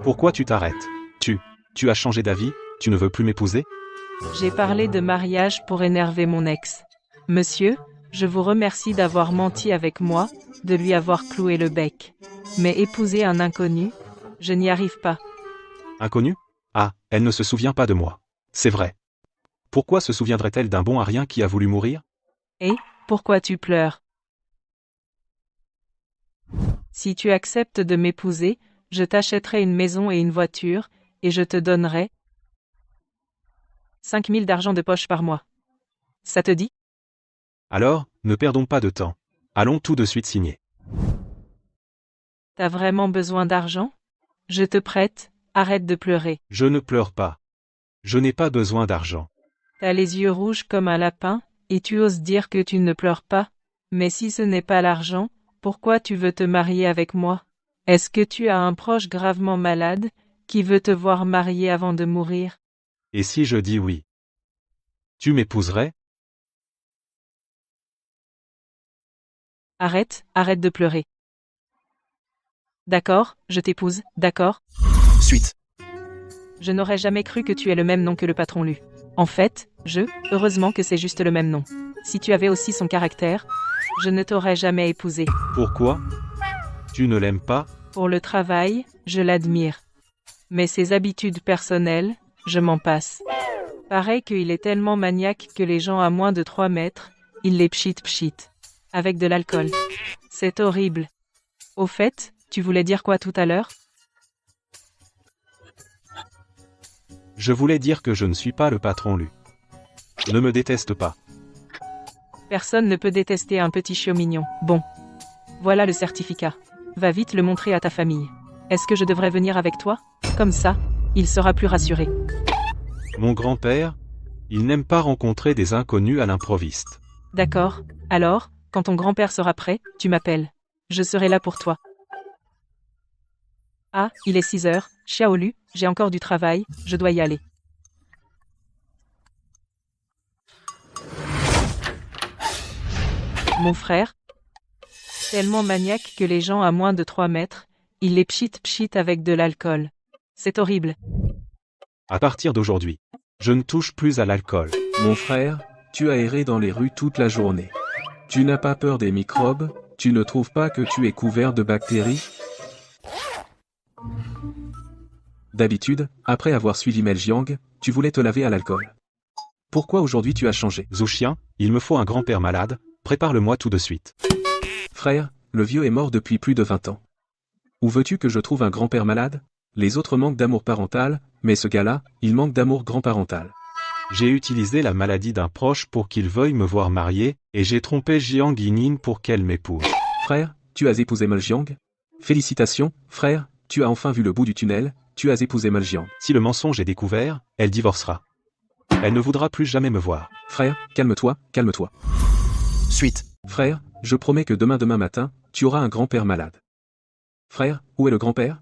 Pourquoi tu t'arrêtes? Tu as changé d'avis? Tu ne veux plus m'épouser? J'ai parlé de mariage pour énerver mon ex. Monsieur, je vous remercie d'avoir menti avec moi, de lui avoir cloué le bec. Mais épouser un inconnu, je n'y arrive pas. Inconnu? Ah, elle ne se souvient pas de moi. C'est vrai. Pourquoi se souviendrait-elle d'un bon à rien qui a voulu mourir? Et, pourquoi tu pleures? Si tu acceptes de m'épouser, je t'achèterai une maison et une voiture, et je te donnerai 5 000 d'argent de poche par mois. Ça te dit? Alors, ne perdons pas de temps. Allons tout de suite signer. T'as vraiment besoin d'argent? Je te prête, arrête de pleurer. Je ne pleure pas. Je n'ai pas besoin d'argent. T'as les yeux rouges comme un lapin, et tu oses dire que tu ne pleures pas. Mais si ce n'est pas l'argent, pourquoi tu veux te marier avec moi? Est-ce que tu as un proche gravement malade, qui veut te voir marier avant de mourir? Et si je dis oui? Tu m'épouserais? Arrête de pleurer. D'accord, je t'épouse, d'accord? Suite. Je n'aurais jamais cru que tu aies le même nom que le patron Lu. En fait, heureusement que c'est juste le même nom. Si tu avais aussi son caractère, je ne t'aurais jamais épousé. Pourquoi? Tu ne l'aimes pas? Pour le travail, je l'admire. Mais ses habitudes personnelles, je m'en passe. Pareil qu'il est tellement maniaque que les gens à moins de 3 mètres, il les pchit. Avec de l'alcool. C'est horrible. Au fait, tu voulais dire quoi tout à l'heure? Je voulais dire que je ne suis pas le patron Lu. Ne me déteste pas. Personne ne peut détester un petit chiot mignon. Bon. Voilà le certificat. Va vite le montrer à ta famille. Est-ce que je devrais venir avec toi? Comme ça, il sera plus rassuré. Mon grand-père, il n'aime pas rencontrer des inconnus à l'improviste. D'accord. Alors, quand ton grand-père sera prêt, tu m'appelles. Je serai là pour toi. Ah, il est 6 heures, Xiaolu, j'ai encore du travail, je dois y aller. Mon frère, tellement maniaque que les gens à moins de 3 mètres, il les pchit avec de l'alcool. C'est horrible. À partir d'aujourd'hui, je ne touche plus à l'alcool. Mon frère, tu as erré dans les rues toute la journée. Tu n'as pas peur des microbes, tu ne trouves pas que tu es couvert de bactéries? D'habitude, après avoir suivi Mel Jiang, tu voulais te laver à l'alcool. Pourquoi aujourd'hui tu as changé? Zhu Xian, il me faut un grand-père malade, prépare-le-moi tout de suite. Frère, le vieux est mort depuis plus de 20 ans. Où veux-tu que je trouve un grand-père malade? Les autres manquent d'amour parental, mais ce gars-là, il manque d'amour grand-parental. J'ai utilisé la maladie d'un proche pour qu'il veuille me voir marier, et j'ai trompé Jiang Yinin pour qu'elle m'épouse. Frère, tu as épousé Mel Jiang? Félicitations, frère, tu as enfin vu le bout du tunnel, tu as épousé Mel Jiang. Si le mensonge est découvert, elle divorcera. Elle ne voudra plus jamais me voir. Frère, calme-toi, calme-toi. Suite. Frère, je promets que demain matin, tu auras un grand-père malade. Frère, où est le grand-père?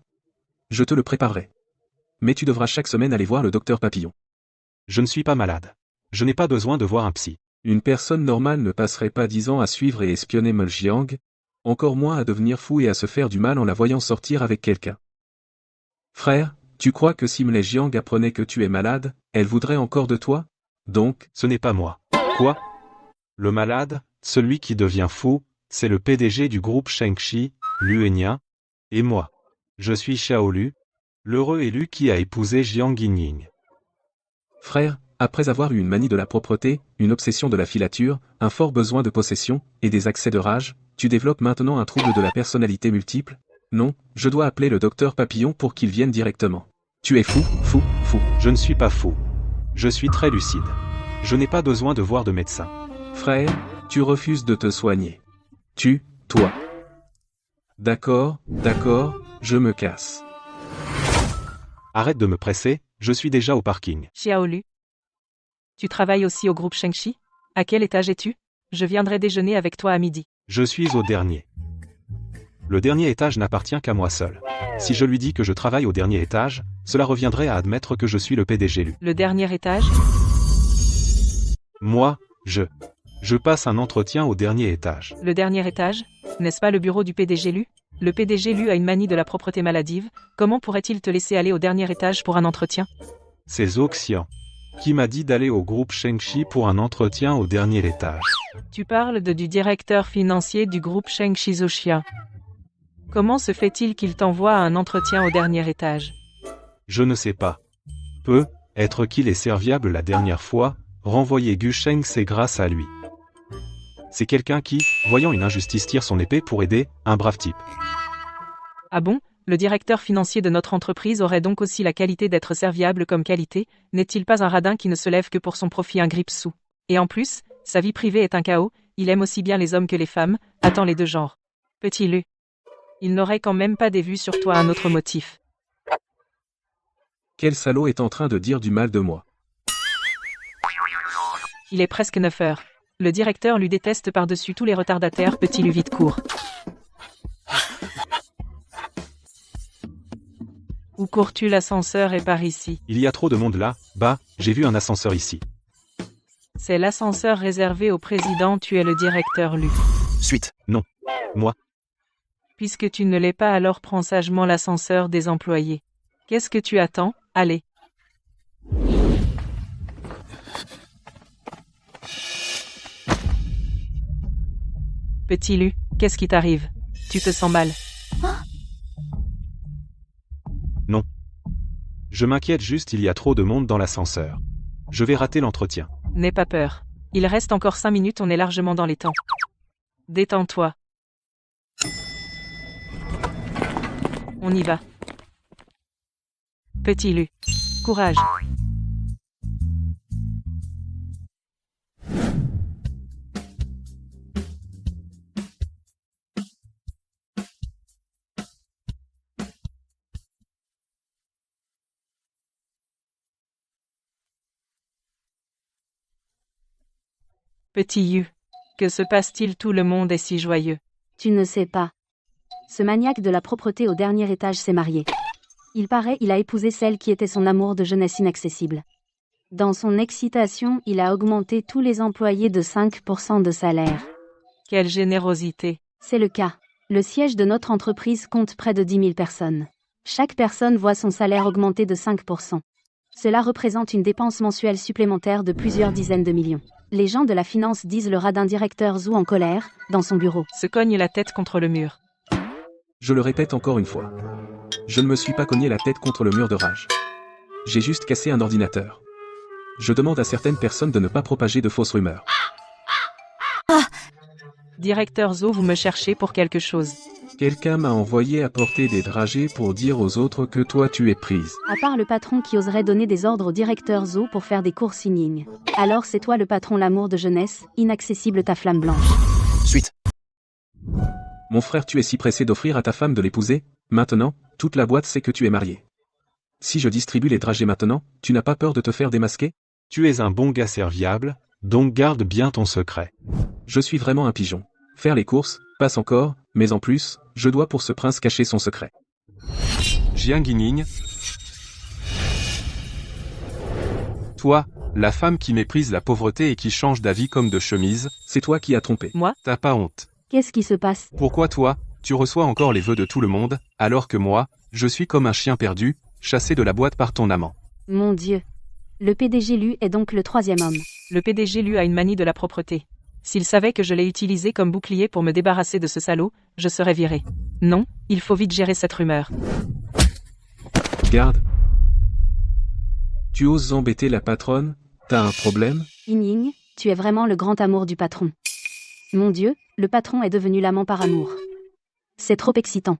Je te le préparerai. Mais tu devras chaque semaine aller voir le docteur Papillon. Je ne suis pas malade. Je n'ai pas besoin de voir un psy. Une personne normale ne passerait pas 10 ans à suivre et espionner Mel Jiang, encore moins à devenir fou et à se faire du mal en la voyant sortir avec quelqu'un. Frère, tu crois que si Mel Jiang apprenait que tu es malade, elle voudrait encore de toi? Donc, Ce n'est pas moi. Quoi? Le malade, celui qui devient fou, c'est le PDG du groupe Shengxi, Lu Enying, et moi. Je suis Xiaolu, l'heureux élu qui a épousé Jiang Yinning. frère, après avoir eu une manie de la propreté, une obsession de la filature, un fort besoin de possession, et des accès de rage, tu développes maintenant un trouble de la personnalité multiple? Non, je dois appeler le docteur Papillon pour qu'il vienne directement. Tu es fou. Je ne suis pas fou. Je suis très lucide. Je n'ai pas besoin de voir de médecin. Frère, tu refuses de te soigner. Toi. D'accord, je me casse. Arrête de me presser, je suis déjà au parking. Xiaolu. Tu travailles aussi au groupe Shengxi? À quel étage es-tu? Je viendrai déjeuner avec toi à midi. Je suis au dernier. Le dernier étage n'appartient qu'à moi seul. Si je lui dis que je travaille au dernier étage, cela reviendrait à admettre que je suis le PDG Lu. Le dernier étage? Moi, je passe un entretien au dernier étage. Le dernier étage? N'est-ce pas le bureau du PDG Lu? Le PDG Lu a une manie de la propreté maladive, comment pourrait-il te laisser aller au dernier étage pour un entretien? C'est Zhou Xian qui m'a dit d'aller au groupe Shengxi pour un entretien au dernier étage. Tu parles du directeur financier du groupe Shengxi Zhou Xian. Comment se fait-il qu'il t'envoie à un entretien au dernier étage? Je ne sais pas. Peut-être qu'il est serviable la dernière fois, renvoyer Gu Sheng c'est grâce à lui. C'est quelqu'un qui, voyant une injustice, tire son épée pour aider un brave type. Ah bon? Le directeur financier de notre entreprise aurait donc aussi la qualité d'être serviable comme qualité, n'est-il pas un radin qui ne se lève que pour son profit un grippe-sous? Et en plus, sa vie privée est un chaos, il aime aussi bien les hommes que les femmes, attends les deux genres. Petit Lu. Il n'aurait quand même pas des vues sur toi un autre motif. Quel salaud est en train de dire du mal de moi? Il est presque 9 heures. Le directeur lui déteste par-dessus tous les retardataires, petit Lu vite court. Où cours-tu? L'ascenseur est par ici. Il y a trop de monde là, j'ai vu un ascenseur ici. C'est l'ascenseur réservé au président, tu es le directeur Lu. Suite. Non. Moi. Puisque tu ne l'es pas, alors prends sagement l'ascenseur des employés. Qu'est-ce que tu attends? Allez. Petit Lu, qu'est-ce qui t'arrive? Tu te sens mal? Non. Je m'inquiète juste, il y a trop de monde dans l'ascenseur. Je vais rater l'entretien. N'aie pas peur. Il reste encore 5 minutes, on est largement dans les temps. Détends-toi. On y va. Petit Lu. Courage. Petit Yu. Que se passe-t-il? Tout le monde est si joyeux. Tu ne sais pas. Ce maniaque de la propreté au dernier étage s'est marié. Il paraît il a épousé celle qui était son amour de jeunesse inaccessible. Dans son excitation, il a augmenté tous les employés de 5% de salaire. Quelle générosité. C'est le cas. Le siège de notre entreprise compte près de 10 000 personnes. Chaque personne voit son salaire augmenter de 5%. Cela représente une dépense mensuelle supplémentaire de plusieurs dizaines de millions. Les gens de la finance disent le radin directeur Zhou en colère, dans son bureau. Se cogne la tête contre le mur. Je le répète encore une fois. Je ne me suis pas cogné la tête contre le mur de rage. J'ai juste cassé un ordinateur. Je demande à certaines personnes de ne pas propager de fausses rumeurs. Directeur Zhou, vous me cherchez pour quelque chose. Quelqu'un m'a envoyé apporter des dragées pour dire aux autres que toi tu es prise. À part le patron qui oserait donner des ordres au directeur Zhou pour faire des courses Ying. Alors c'est toi le patron, l'amour de jeunesse, inaccessible ta flamme blanche. Suite. Mon frère, tu es si pressé d'offrir à ta femme de l'épouser, maintenant, toute la boîte sait que tu es marié. Si je distribue les dragées maintenant, tu n'as pas peur de te faire démasquer? Tu es un bon gars serviable, donc garde bien ton secret. Je suis vraiment un pigeon. Faire les courses, passe encore, mais en plus, je dois pour ce prince cacher son secret. Jiang Yining. Toi, la femme qui méprise la pauvreté et qui change d'avis comme de chemise, C'est toi qui as trompé. Moi? t'as pas honte. Qu'est-ce qui se passe? Pourquoi toi, tu reçois encore les vœux de tout le monde, alors que moi, je suis comme un chien perdu, chassé de la boîte par ton amant. Mon Dieu. Le PDG Lu est donc le troisième homme. Le PDG Lu a une manie de la propreté. S'il savait que je l'ai utilisé comme bouclier pour me débarrasser de ce salaud, je serais viré. Non, il faut vite gérer cette rumeur. Garde. Tu oses embêter la patronne? T'as un problème? Ying, tu es vraiment le grand amour du patron. Mon Dieu, le patron est devenu l'amant par amour. C'est trop excitant.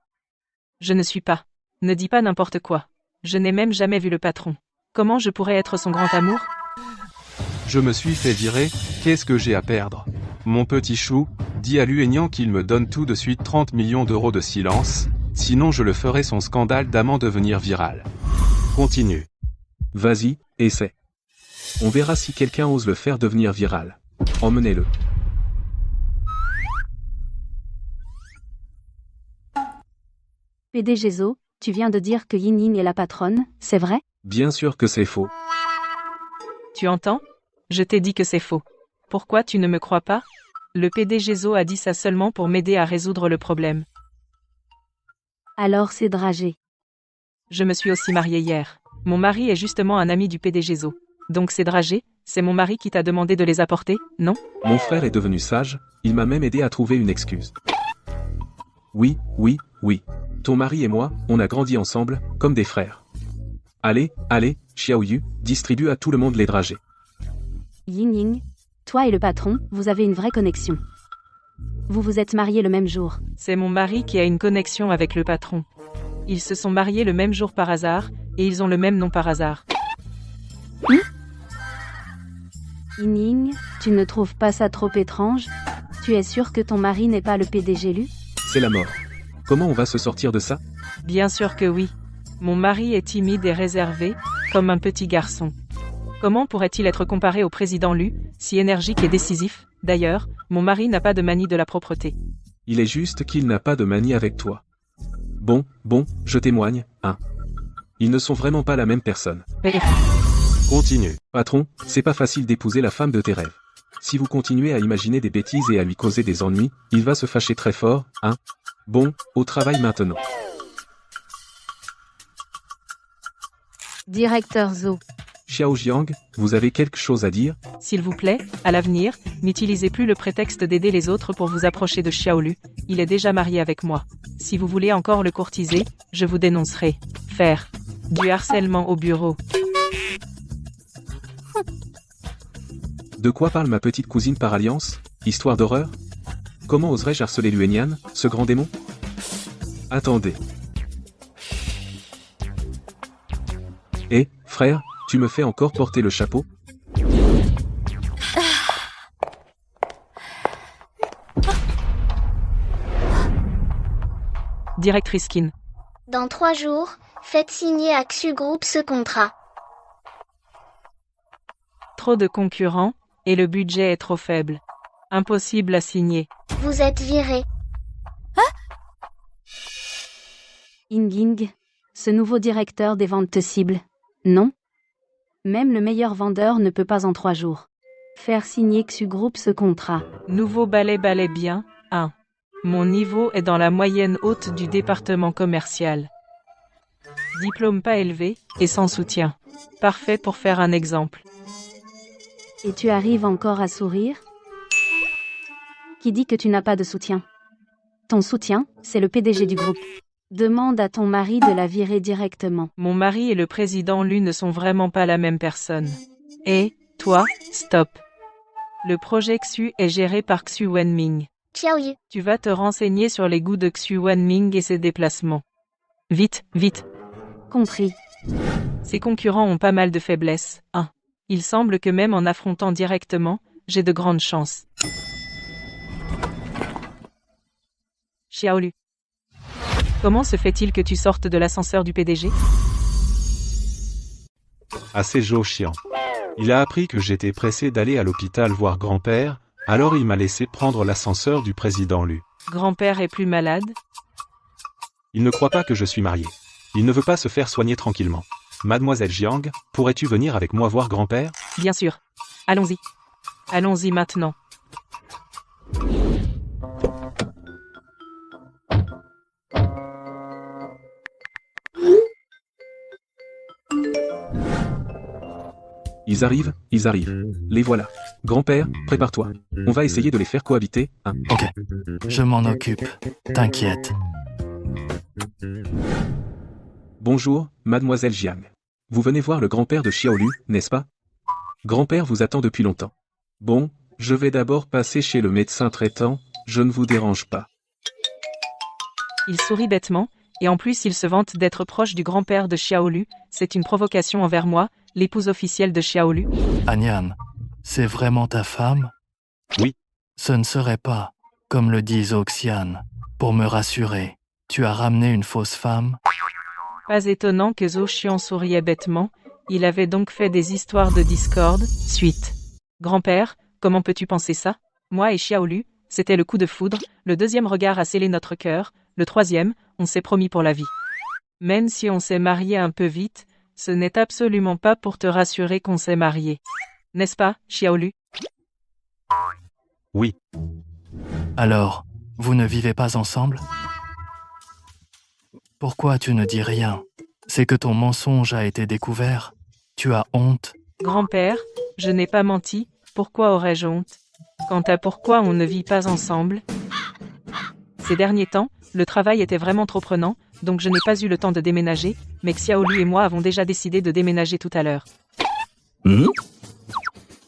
Je ne suis pas. Ne dis pas n'importe quoi. Je n'ai même jamais vu le patron. Comment je pourrais être son grand amour? Je me suis fait virer, qu'est-ce que j'ai à perdre? Mon petit chou, dis à Luignan qu'il me donne tout de suite 30 millions d'euros de silence, sinon je le ferai son scandale d'amant devenir viral. Continue. Vas-y, essaie. On verra si quelqu'un ose le faire devenir viral. Emmenez-le. PDG Zhou, tu viens de dire que Ying est la patronne, c'est vrai? Bien sûr que c'est faux. Tu entends? Je t'ai dit que c'est faux. Pourquoi tu ne me crois pas? Le PDG Zhou a dit ça seulement pour m'aider à résoudre le problème. Alors c'est dragé. Je me suis aussi mariée hier. Mon mari est justement un ami du PDG Zo. Donc c'est dragé, c'est mon mari qui t'a demandé de les apporter, non? Mon frère est devenu sage, il m'a même aidé à trouver une excuse. Oui, oui, oui. Ton mari et moi, on a grandi ensemble, comme des frères. Allez, allez, Xiaoyu, distribue à tout le monde les dragées. Ying Ying, toi et le patron, vous avez une vraie connexion. Vous vous êtes mariés le même jour. C'est mon mari qui a une connexion avec le patron. Ils se sont mariés le même jour par hasard, et ils ont le même nom par hasard. Ying Ying, tu ne trouves pas ça trop étrange? Tu es sûr que ton mari n'est pas le PDG Lu? C'est la mort. Comment on va se sortir de ça? Bien sûr que oui. Mon mari est timide et réservé, comme un petit garçon. Comment pourrait-il être comparé au président Lu, si énergique et décisif? D'ailleurs, mon mari n'a pas de manie de la propreté. Il est juste qu'il n'a pas de manie avec toi. Bon, je témoigne, hein. Ils ne sont vraiment pas la même personne. Continue. Patron, c'est pas facile d'épouser la femme de tes rêves. Si vous continuez à imaginer des bêtises et à lui causer des ennuis, il va se fâcher très fort, hein. Bon, au travail maintenant. Directeur Zo. Xiao Jiang, vous avez quelque chose à dire? S'il vous plaît, à l'avenir, n'utilisez plus le prétexte d'aider les autres pour vous approcher de Xiaolu. Il est déjà marié avec moi. Si vous voulez encore le courtiser, je vous dénoncerai. Faire du harcèlement au bureau. De quoi parle ma petite cousine par alliance? Histoire d'horreur? Comment oserais-je harceler Luenian, ce grand démon? Attendez. Eh, frère, tu me fais encore porter le chapeau? Directrice Kin. Dans 3 jours, faites signer à Xu Group ce contrat. Trop de concurrents, et le budget est trop faible. Impossible à signer. Vous êtes viré. Ying Ying, ce nouveau directeur des ventes te cible. Non? Même le meilleur vendeur ne peut pas en 3 jours faire signer Xu Group ce contrat. Nouveau balai bien, 1. Mon niveau est dans la moyenne haute du département commercial. Diplôme pas élevé, et sans soutien. Parfait pour faire un exemple. Et tu arrives encore à sourire? Qui dit que tu n'as pas de soutien? Ton soutien, c'est le PDG du groupe. Demande à ton mari de la virer directement. Mon mari et le président Lu ne sont vraiment pas la même personne. Et, toi, stop. Le projet Xu est géré par Xu Wenming. Xiaoyu. Tu vas te renseigner sur les goûts de Xu Wenming et ses déplacements. Vite, vite. Compris. Ses concurrents ont pas mal de faiblesses. 1. Il semble que même en affrontant directement, j'ai de grandes chances. Xiaolu. Comment se fait-il que tu sortes de l'ascenseur du PDG? Assez Zhou Xian. Il a appris que j'étais pressé d'aller à l'hôpital voir grand-père, alors il m'a laissé prendre l'ascenseur du président Lu. Grand-père est plus malade? Il ne croit pas que je suis marié. Il ne veut pas se faire soigner tranquillement. Mademoiselle Jiang, pourrais-tu venir avec moi voir grand-père? Bien sûr. Allons-y. Allons-y maintenant. Ils arrivent. Les voilà. Grand-père, prépare-toi. On va essayer de les faire cohabiter, hein. Ok, je m'en occupe. T'inquiète. Bonjour, mademoiselle Jiang. Vous venez voir le grand-père de Xiaolu, n'est-ce pas? Grand-père vous attend depuis longtemps. Bon, je vais d'abord passer chez le médecin traitant, je ne vous dérange pas. Il sourit bêtement, et en plus il se vante d'être proche du grand-père de Xiaolu. C'est une provocation envers moi, l'épouse officielle de Xiaolu. Anyan, c'est vraiment ta femme? Oui. Ce ne serait pas, comme le dit Zoxian, pour me rassurer. Tu as ramené une fausse femme? Pas étonnant que Zhou Xian souriait bêtement, il avait donc fait des histoires de discorde. Suite. Grand-père, comment peux-tu penser ça? Moi et Xiaolu, c'était le coup de foudre, le deuxième regard a scellé notre cœur, le troisième, on s'est promis pour la vie. Même si on s'est marié un peu vite, ce n'est absolument pas pour te rassurer qu'on s'est marié. N'est-ce pas, Xiaolu? Oui. Alors, vous ne vivez pas ensemble? Pourquoi tu ne dis rien? C'est que ton mensonge a été découvert. Tu as honte? Grand-père, je n'ai pas menti, pourquoi aurais-je honte? Quant à pourquoi on ne vit pas ensemble? Ces derniers temps, le travail était vraiment trop prenant, donc je n'ai pas eu le temps de déménager, mais Xiaolu et moi avons déjà décidé de déménager tout à l'heure.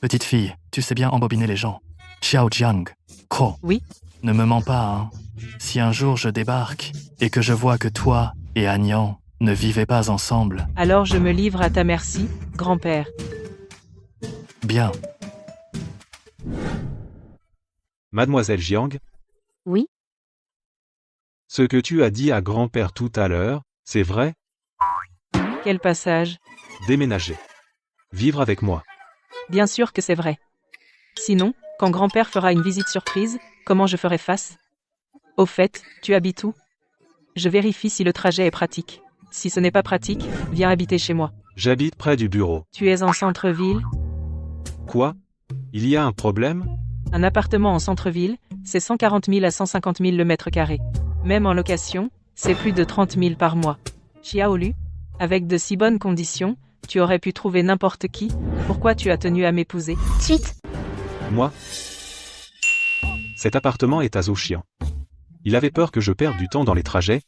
Petite fille, tu sais bien embobiner les gens. Xiao Jiang, Kro. Oui. Ne me mens pas, hein. Si un jour je débarque et que je vois que toi et Agnan ne vivez pas ensemble, Alors je me livre à ta merci, grand-père. bien. Mademoiselle Jiang, Oui, ce que tu as dit à grand-père tout à l'heure, c'est vrai? Quel passage? Déménager. Vivre avec moi. Bien sûr que c'est vrai. Sinon, quand grand-père fera une visite surprise, comment je ferai face? Au fait, tu habites où? Je vérifie si le trajet est pratique. Si ce n'est pas pratique, viens habiter chez moi. J'habite près du bureau. Tu es en centre-ville? Quoi? Il y a un problème? Un appartement en centre-ville, c'est 140 000 à 150 000 le mètre carré. Même en location, c'est plus de 30 000 par mois. Xiaolu, avec de si bonnes conditions, tu aurais pu trouver n'importe qui, pourquoi tu as tenu à m'épouser? Suite. Moi? Cet appartement est à Zouchian. Il avait peur que je perde du temps dans les trajets,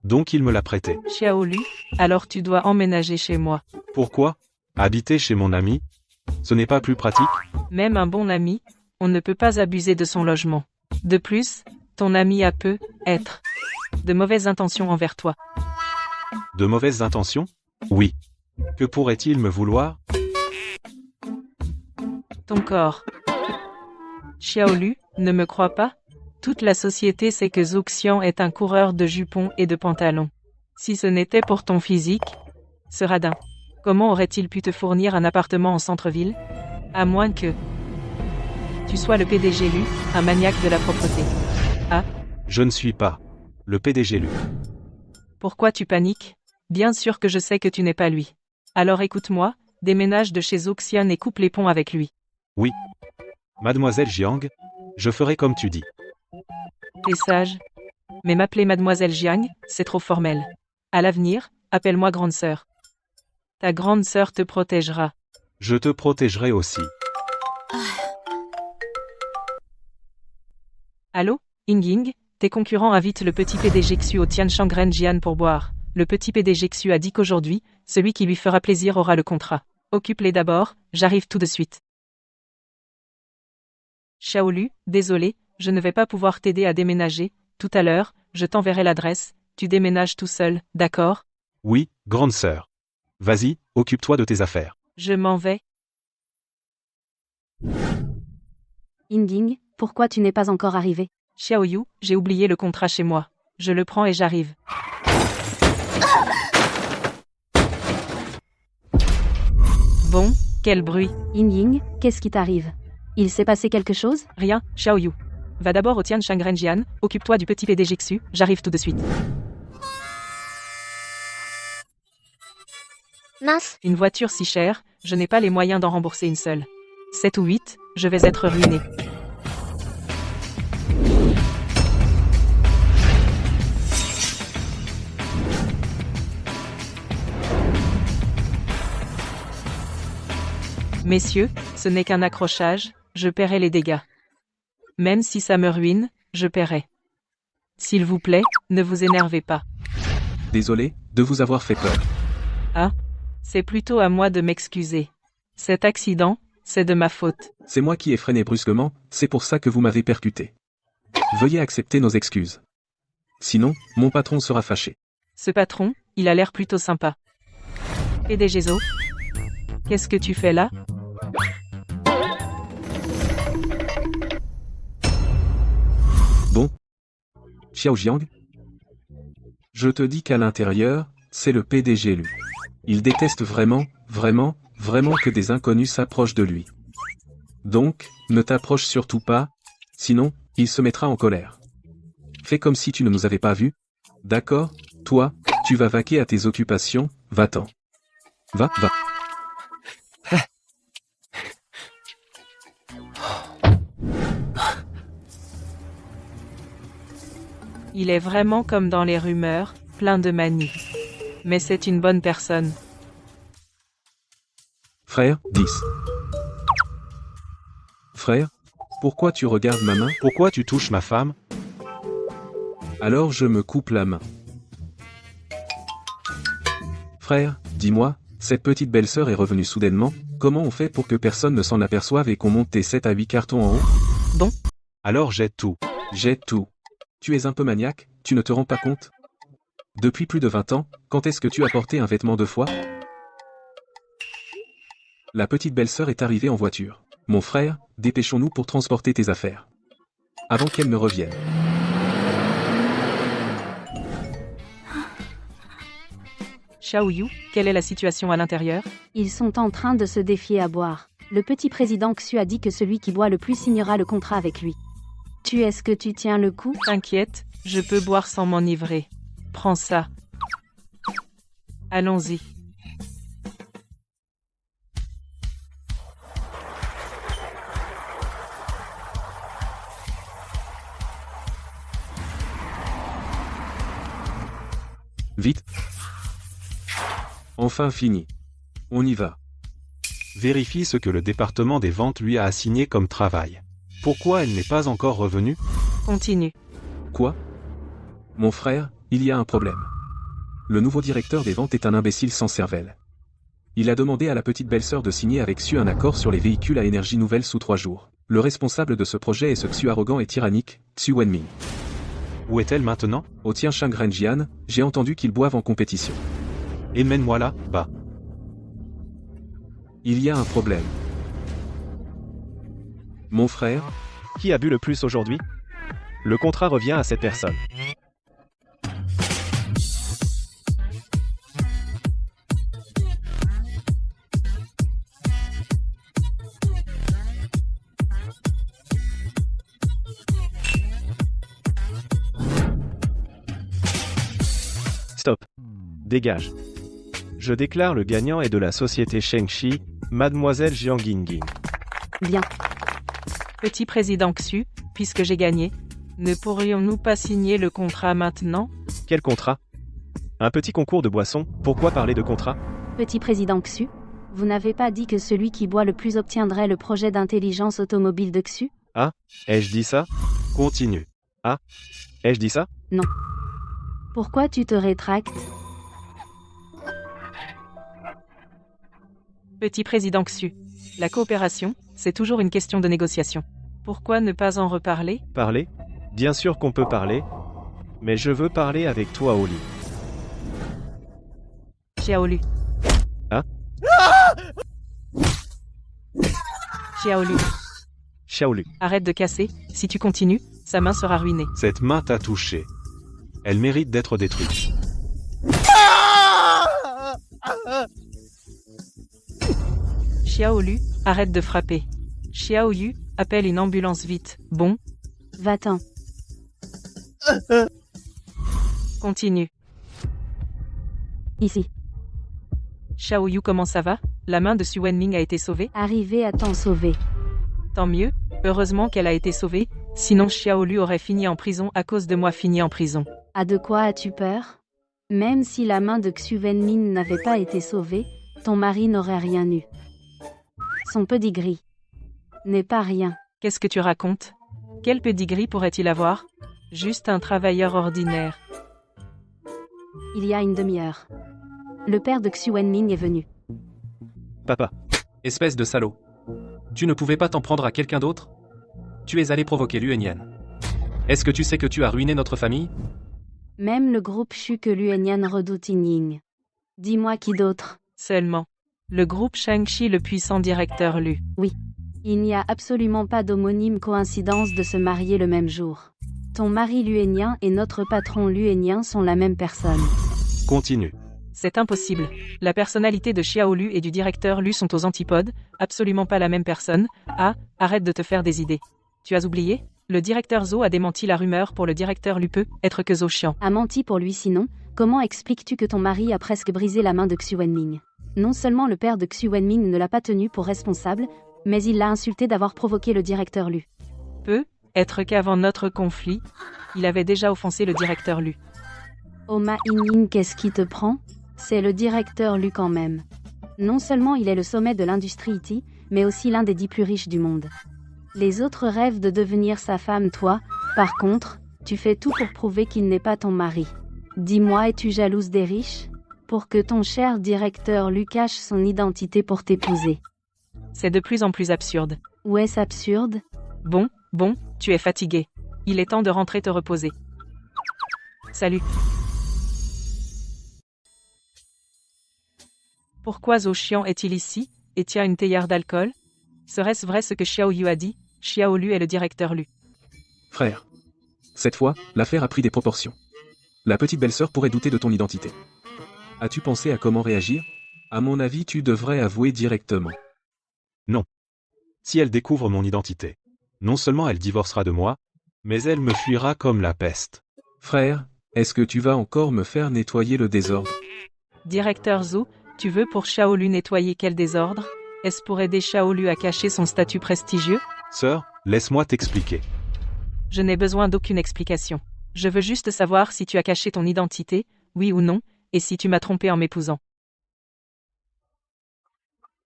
donc il me l'a prêté. Xiaolu, alors tu dois emménager chez moi. Pourquoi? Habiter chez mon ami? Ce n'est pas plus pratique? Même un bon ami, on ne peut pas abuser de son logement. De plus, ton ami a être de mauvaises intentions envers toi. De mauvaises intentions? Oui. Que pourrait-il me vouloir? Ton corps. Xiaolu, ne me crois pas? Toute la société sait que Zhou Xian est un coureur de jupons et de pantalons. Si ce n'était pour ton physique, ce radin, comment aurait-il pu te fournir un appartement en centre-ville? À moins que tu sois le PDG Lu, un maniaque de la propreté. Je ne suis pas le PDG Lu. Pourquoi tu paniques? Bien sûr que je sais que tu n'es pas lui. Alors écoute-moi, déménage de chez Zhou Xian et coupe les ponts avec lui. Mademoiselle Jiang, je ferai comme tu dis. T'es sage. Mais m'appeler Mademoiselle Jiang, c'est trop formel. À l'avenir, appelle-moi grande sœur. Ta grande sœur te protégera. Je te protégerai aussi. Allô, Ying, tes concurrents invitent le petit PDG Xu au Tianshang Renjian pour boire. Le petit PDG Xu a dit qu'aujourd'hui, celui qui lui fera plaisir aura le contrat. Occupe-les d'abord, j'arrive tout de suite. Xiaolu, désolé, je ne vais pas pouvoir t'aider à déménager. Tout à l'heure, je t'enverrai l'adresse, tu déménages tout seul, d'accord? Oui, grande sœur. Vas-y, occupe-toi de tes affaires. Je m'en vais. Ying, pourquoi tu n'es pas encore arrivé? Xiaoyu, j'ai oublié le contrat chez moi. Je le prends et j'arrive. Bon, quel bruit. Ying, qu'est-ce qui t'arrive? Il s'est passé quelque chose? Rien, Xiaoyu. Va d'abord au Tianshang Renjian, occupe-toi du petit PDG Xu, j'arrive tout de suite. Mince. Une voiture si chère, je n'ai pas les moyens d'en rembourser une seule. 7 ou 8, je vais être ruiné. Messieurs, ce n'est qu'un accrochage, je paierai les dégâts. Même si ça me ruine, je paierai. S'il vous plaît, ne vous énervez pas. Désolé de vous avoir fait peur. C'est plutôt à moi de m'excuser. Cet accident, c'est de ma faute. C'est moi qui ai freiné brusquement, c'est pour ça que vous m'avez percuté. Veuillez accepter nos excuses. Sinon, mon patron sera fâché. Ce patron, il a l'air plutôt sympa. PDG Zo, qu'est-ce que tu fais là? Bon. Xiao Jiang? Je te dis qu'à l'intérieur, c'est le PDG Lu. Il déteste vraiment que des inconnus s'approchent de lui. Donc, ne t'approche surtout pas, sinon, il se mettra en colère. Fais comme si tu ne nous avais pas vus. D'accord, toi, tu vas vaquer à tes occupations, va-t'en. Va. Il est vraiment comme dans les rumeurs, plein de manies. Mais c'est une bonne personne. Frère, 10. Frère, pourquoi tu regardes ma main? Pourquoi tu touches ma femme? Alors je me coupe la main. Frère, dis-moi, cette petite belle-sœur est revenue soudainement, comment on fait pour que personne ne s'en aperçoive et qu'on monte tes 7 à 8 cartons en haut? Bon, Alors jette tout. Jette tout. Tu es un peu maniaque, tu ne te rends pas compte? Depuis plus de 20 ans, quand est-ce que tu as porté un vêtement de foi? La petite belle-sœur est arrivée en voiture. Mon frère, dépêchons-nous pour transporter tes affaires. Avant qu'elle ne revienne. Xiaoyu, quelle est la situation à l'intérieur? Ils sont en train de se défier à boire. Le petit président Xu a dit que celui qui boit le plus signera le contrat avec lui. Est-ce que tu tiens le coup? T'inquiète, je peux boire sans m'enivrer. Prends ça. Allons-y. Vite. Enfin fini. On y va. Vérifie ce que le département des ventes lui a assigné comme travail. Pourquoi elle n'est pas encore revenue? Continue. Quoi? Mon frère, il y a un problème. Le nouveau directeur des ventes est un imbécile sans cervelle. Il a demandé à la petite belle-sœur de signer avec Xu un accord sur les véhicules à énergie nouvelle sous 3 jours. Le responsable de ce projet est ce Xu arrogant et tyrannique, Xu Wenming. Où est-elle maintenant? Au Tianshang Renjian, j'ai entendu qu'ils boivent en compétition. Et mène-moi là, bas. Il y a un problème. Mon frère, Qui a bu le plus aujourd'hui? Le contrat revient à cette personne. Stop. Dégage. Je déclare le gagnant est de la société Shengxi, Mademoiselle Jiang Yingying. Bien. Petit président Xu, puisque j'ai gagné, ne pourrions-nous pas signer le contrat maintenant? Quel contrat? Un petit concours de boissons, pourquoi parler de contrat? Petit président Xu, vous n'avez pas dit que celui qui boit le plus obtiendrait le projet d'intelligence automobile de Xu? Ai-je dit ça? Continue. Ai-je dit ça? Pourquoi tu te rétractes? Petit président Xu, la coopération, c'est toujours une question de négociation. Pourquoi ne pas en reparler? Parler? Bien sûr qu'on peut parler, mais je veux parler avec toi au lit. Xiaolu. Xiaolu, Xiaolu. arrête de casser, si tu continues, sa main sera ruinée. Cette main t'a touché. Elle mérite d'être détruite. Xiaolu, arrête de frapper. Xiaoyu, appelle une ambulance vite. Bon, Va-t'en. continue. Ici. Xiaoyu, comment ça va? La main de Xu Wenming a été sauvée? Arrivé à t'en sauver. Tant mieux, heureusement qu'elle a été sauvée, sinon Xiaolu aurait fini en prison à cause de moi fini en prison. À de quoi as-tu peur? Même si la main de Xu Wenmin n'avait pas été sauvée, ton mari n'aurait rien eu. Son pedigree n'est pas rien. Qu'est-ce que tu racontes? Quel pedigree pourrait-il avoir? Juste un travailleur ordinaire. Il y a une demi-heure. Le père de Xu Wenming est venu. Papa. Espèce de salaud. Tu ne pouvais pas t'en prendre à quelqu'un d'autre? Tu es allé provoquer Luenian. Est-ce que tu sais que tu as ruiné notre famille? Même le groupe Shu que Luenian redoute Ying. Dis-moi qui d'autre? Seulement. Le groupe Shangxi, le puissant directeur Lu. Il n'y a absolument pas d'homonyme coïncidence de se marier le même jour. Ton mari Luenian et notre patron Luenian sont la même personne. Continue. C'est impossible. La personnalité de Xiaolu et du directeur Lu sont aux antipodes, absolument pas la même personne. Arrête de te faire des idées. Tu as oublié? Le directeur Zhou a démenti la rumeur pour le directeur Lu peut être que Zhou chiant. A menti pour lui sinon, comment expliques-tu que ton mari a presque brisé la main de Xu Wenming? Non seulement le père de Xu Wenming ne l'a pas tenu pour responsable, mais il l'a insulté d'avoir provoqué le directeur Lu. Peut être qu'avant notre conflit, il avait déjà offensé le directeur Lu. Oh ma in, qu'est-ce qui te prend? C'est le directeur Lu quand même. Non seulement il est le sommet de l'industrie IT, mais aussi l'un des 10 plus riches du monde. Les autres rêvent de devenir sa femme, toi, par contre, tu fais tout pour prouver qu'il n'est pas ton mari. Dis-moi, es-tu jalouse des riches? Pour que ton cher directeur Lu cache son identité pour t'épouser. C'est de plus en plus absurde. Ou est-ce absurde? Bon, tu es fatigué. Il est temps de rentrer te reposer. Salut. Pourquoi Zhou Xian est-il ici, et tient une théière d'alcool? Serait-ce vrai ce que Xiao Yu a dit? Xiao Lu est le directeur Lu. Frère. Cette fois, l'affaire a pris des proportions. La petite belle-sœur pourrait douter de ton identité. As-tu pensé à comment réagir? À mon avis, tu devrais avouer directement. Non. Si elle découvre mon identité, non seulement elle divorcera de moi, mais elle me fuira comme la peste. Frère, est-ce que tu vas encore me faire nettoyer le désordre? Directeur Zhou, tu veux pour Xiao Lu nettoyer quel désordre? Est-ce pour aider Xiao Lu à cacher son statut prestigieux? Sœur, laisse-moi t'expliquer. Je n'ai besoin d'aucune explication. Je veux juste savoir si tu as caché ton identité, oui ou non, et si tu m'as trompé en m'épousant.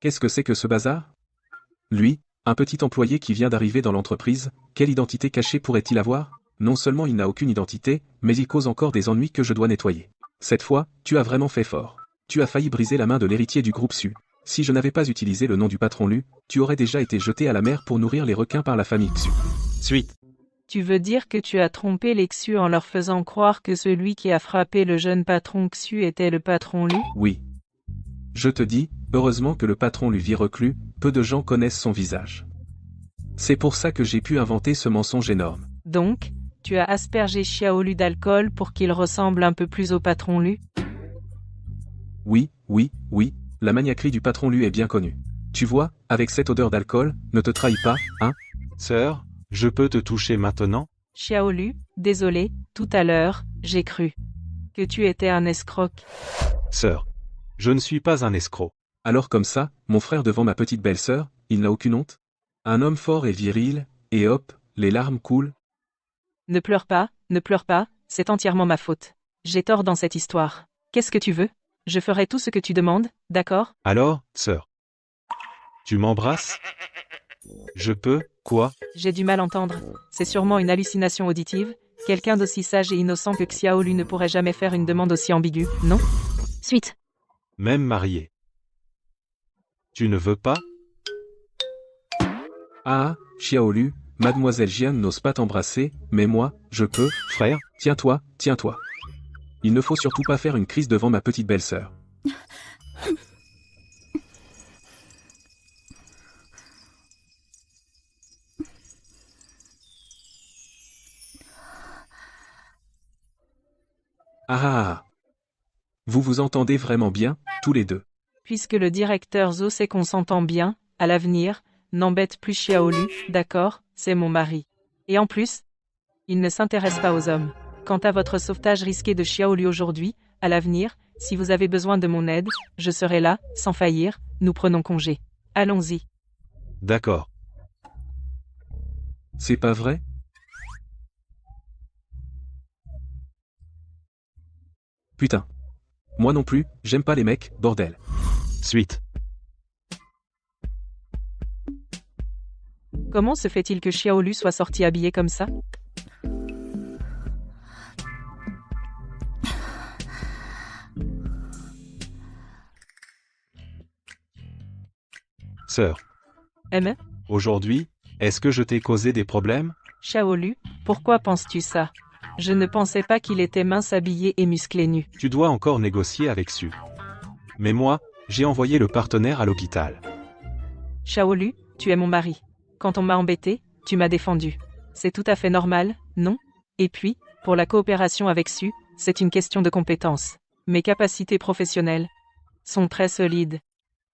Qu'est-ce que c'est que ce bazar? Lui, un petit employé qui vient d'arriver dans l'entreprise, quelle identité cachée pourrait-il avoir? Non seulement il n'a aucune identité, mais il cause encore des ennuis que je dois nettoyer. Cette fois, tu as vraiment fait fort. Tu as failli briser la main de l'héritier du groupe Xu. Si je n'avais pas utilisé le nom du patron Lu, tu aurais déjà été jeté à la mer pour nourrir les requins par la famille Xu. Suite. Tu veux dire que tu as trompé les Xu en leur faisant croire que celui qui a frappé le jeune patron Xu était le patron Lu? Oui. Je te dis, heureusement que le patron Lu vit reclus, peu de gens connaissent son visage. C'est pour ça que j'ai pu inventer ce mensonge énorme. Donc, tu as aspergé Xiao Lu d'alcool pour qu'il ressemble un peu plus au patron Lu? Oui, la maniaquerie du patron Lu est bien connue. Tu vois, avec cette odeur d'alcool, ne te trahis pas, hein? Sœur, je peux te toucher maintenant? Xiao Lu, désolé, tout à l'heure, j'ai cru que tu étais un escroc. Sœur, je ne suis pas un escroc. Alors comme ça, mon frère devant ma petite belle-sœur, il n'a aucune honte? Un homme fort et viril, et hop, les larmes coulent. Ne pleure pas, c'est entièrement ma faute. J'ai tort dans cette histoire. Qu'est-ce que tu veux? Je ferai tout ce que tu demandes, d'accord? Alors, sœur, tu m'embrasses? Je peux, quoi? J'ai du mal à entendre. C'est sûrement une hallucination auditive. Quelqu'un d'aussi sage et innocent que Xiao Lu ne pourrait jamais faire une demande aussi ambiguë, non? Suite. Même marié. Tu ne veux pas? Ah, Xiao Lu, mademoiselle Jian n'ose pas t'embrasser, mais moi, je peux. Frère? Tiens-toi. Il ne faut surtout pas faire une crise devant ma petite belle-sœur. Ah. Vous vous entendez vraiment bien, tous les deux. Puisque le directeur Zhou sait qu'on s'entend bien, à l'avenir, n'embête plus Xiao Lu, d'accord, c'est mon mari. Et en plus, il ne s'intéresse pas aux hommes. Quant à votre sauvetage risqué de Xiao Lu aujourd'hui, à l'avenir, si vous avez besoin de mon aide, je serai là, sans faillir, nous prenons congé. Allons-y. D'accord. C'est pas vrai? Putain. Moi non plus, j'aime pas les mecs, bordel. Suite. Comment se fait-il que Xiao Lu soit sorti habillé comme ça? Sœur, aujourd'hui, est-ce que je t'ai causé des problèmes? Xiao Lu, pourquoi penses-tu ça? Je ne pensais pas qu'il était mince habillé et musclé nu. Tu dois encore négocier avec Xu. Mais moi, j'ai envoyé le partenaire à l'hôpital. Xiao Lu, tu es mon mari. Quand on m'a embêté, tu m'as défendu. C'est tout à fait normal, non? Et puis, pour la coopération avec Xu, c'est une question de compétence. Mes capacités professionnelles sont très solides.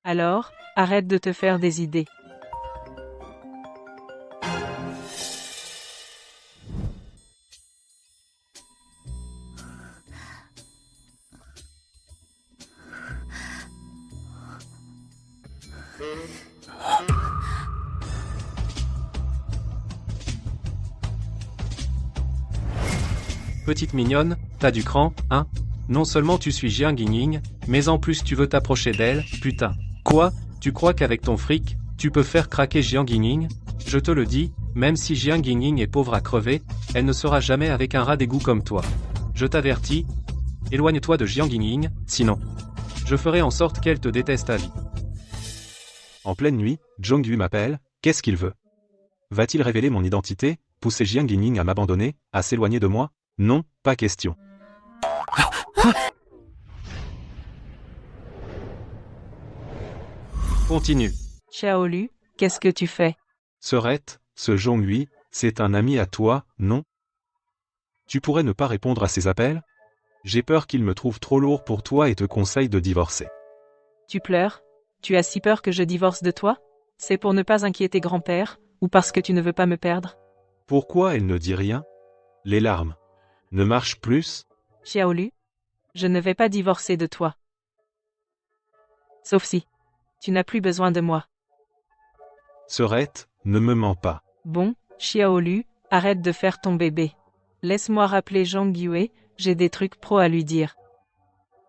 Alors, arrête de te faire des idées. Petite mignonne, t'as du cran, hein? Non seulement tu suis Jiang Yingning, mais en plus tu veux t'approcher d'elle, putain. Quoi? Tu crois qu'avec ton fric, tu peux faire craquer Jiang Yingning? Je te le dis, même si Jiang Yingning est pauvre à crever, elle ne sera jamais avec un rat d'égout comme toi. Je t'avertis, éloigne-toi de Jiang Yingning, sinon, je ferai en sorte qu'elle te déteste à vie. En pleine nuit, Zhongyu m'appelle, qu'est-ce qu'il veut? Va-t-il révéler mon identité, pousser Jiang Yingning à m'abandonner, à s'éloigner de moi? Non, pas question. Continue. Xiaolu, qu'est-ce que tu fais? Ce Zhongyu, c'est un ami à toi, non? Tu pourrais ne pas répondre à ses appels? J'ai peur qu'il me trouve trop lourd pour toi et te conseille de divorcer. Tu pleures? Tu as si peur que je divorce de toi? C'est pour ne pas inquiéter grand-père, ou parce que tu ne veux pas me perdre? Pourquoi elle ne dit rien? Les larmes ne marchent plus? Xiaolu, je ne vais pas divorcer de toi. Sauf si tu n'as plus besoin de moi. Ne me mens pas. Bon, Xiaolu, arrête de faire ton bébé. Laisse-moi rappeler Zhang Yue, j'ai des trucs pro à lui dire.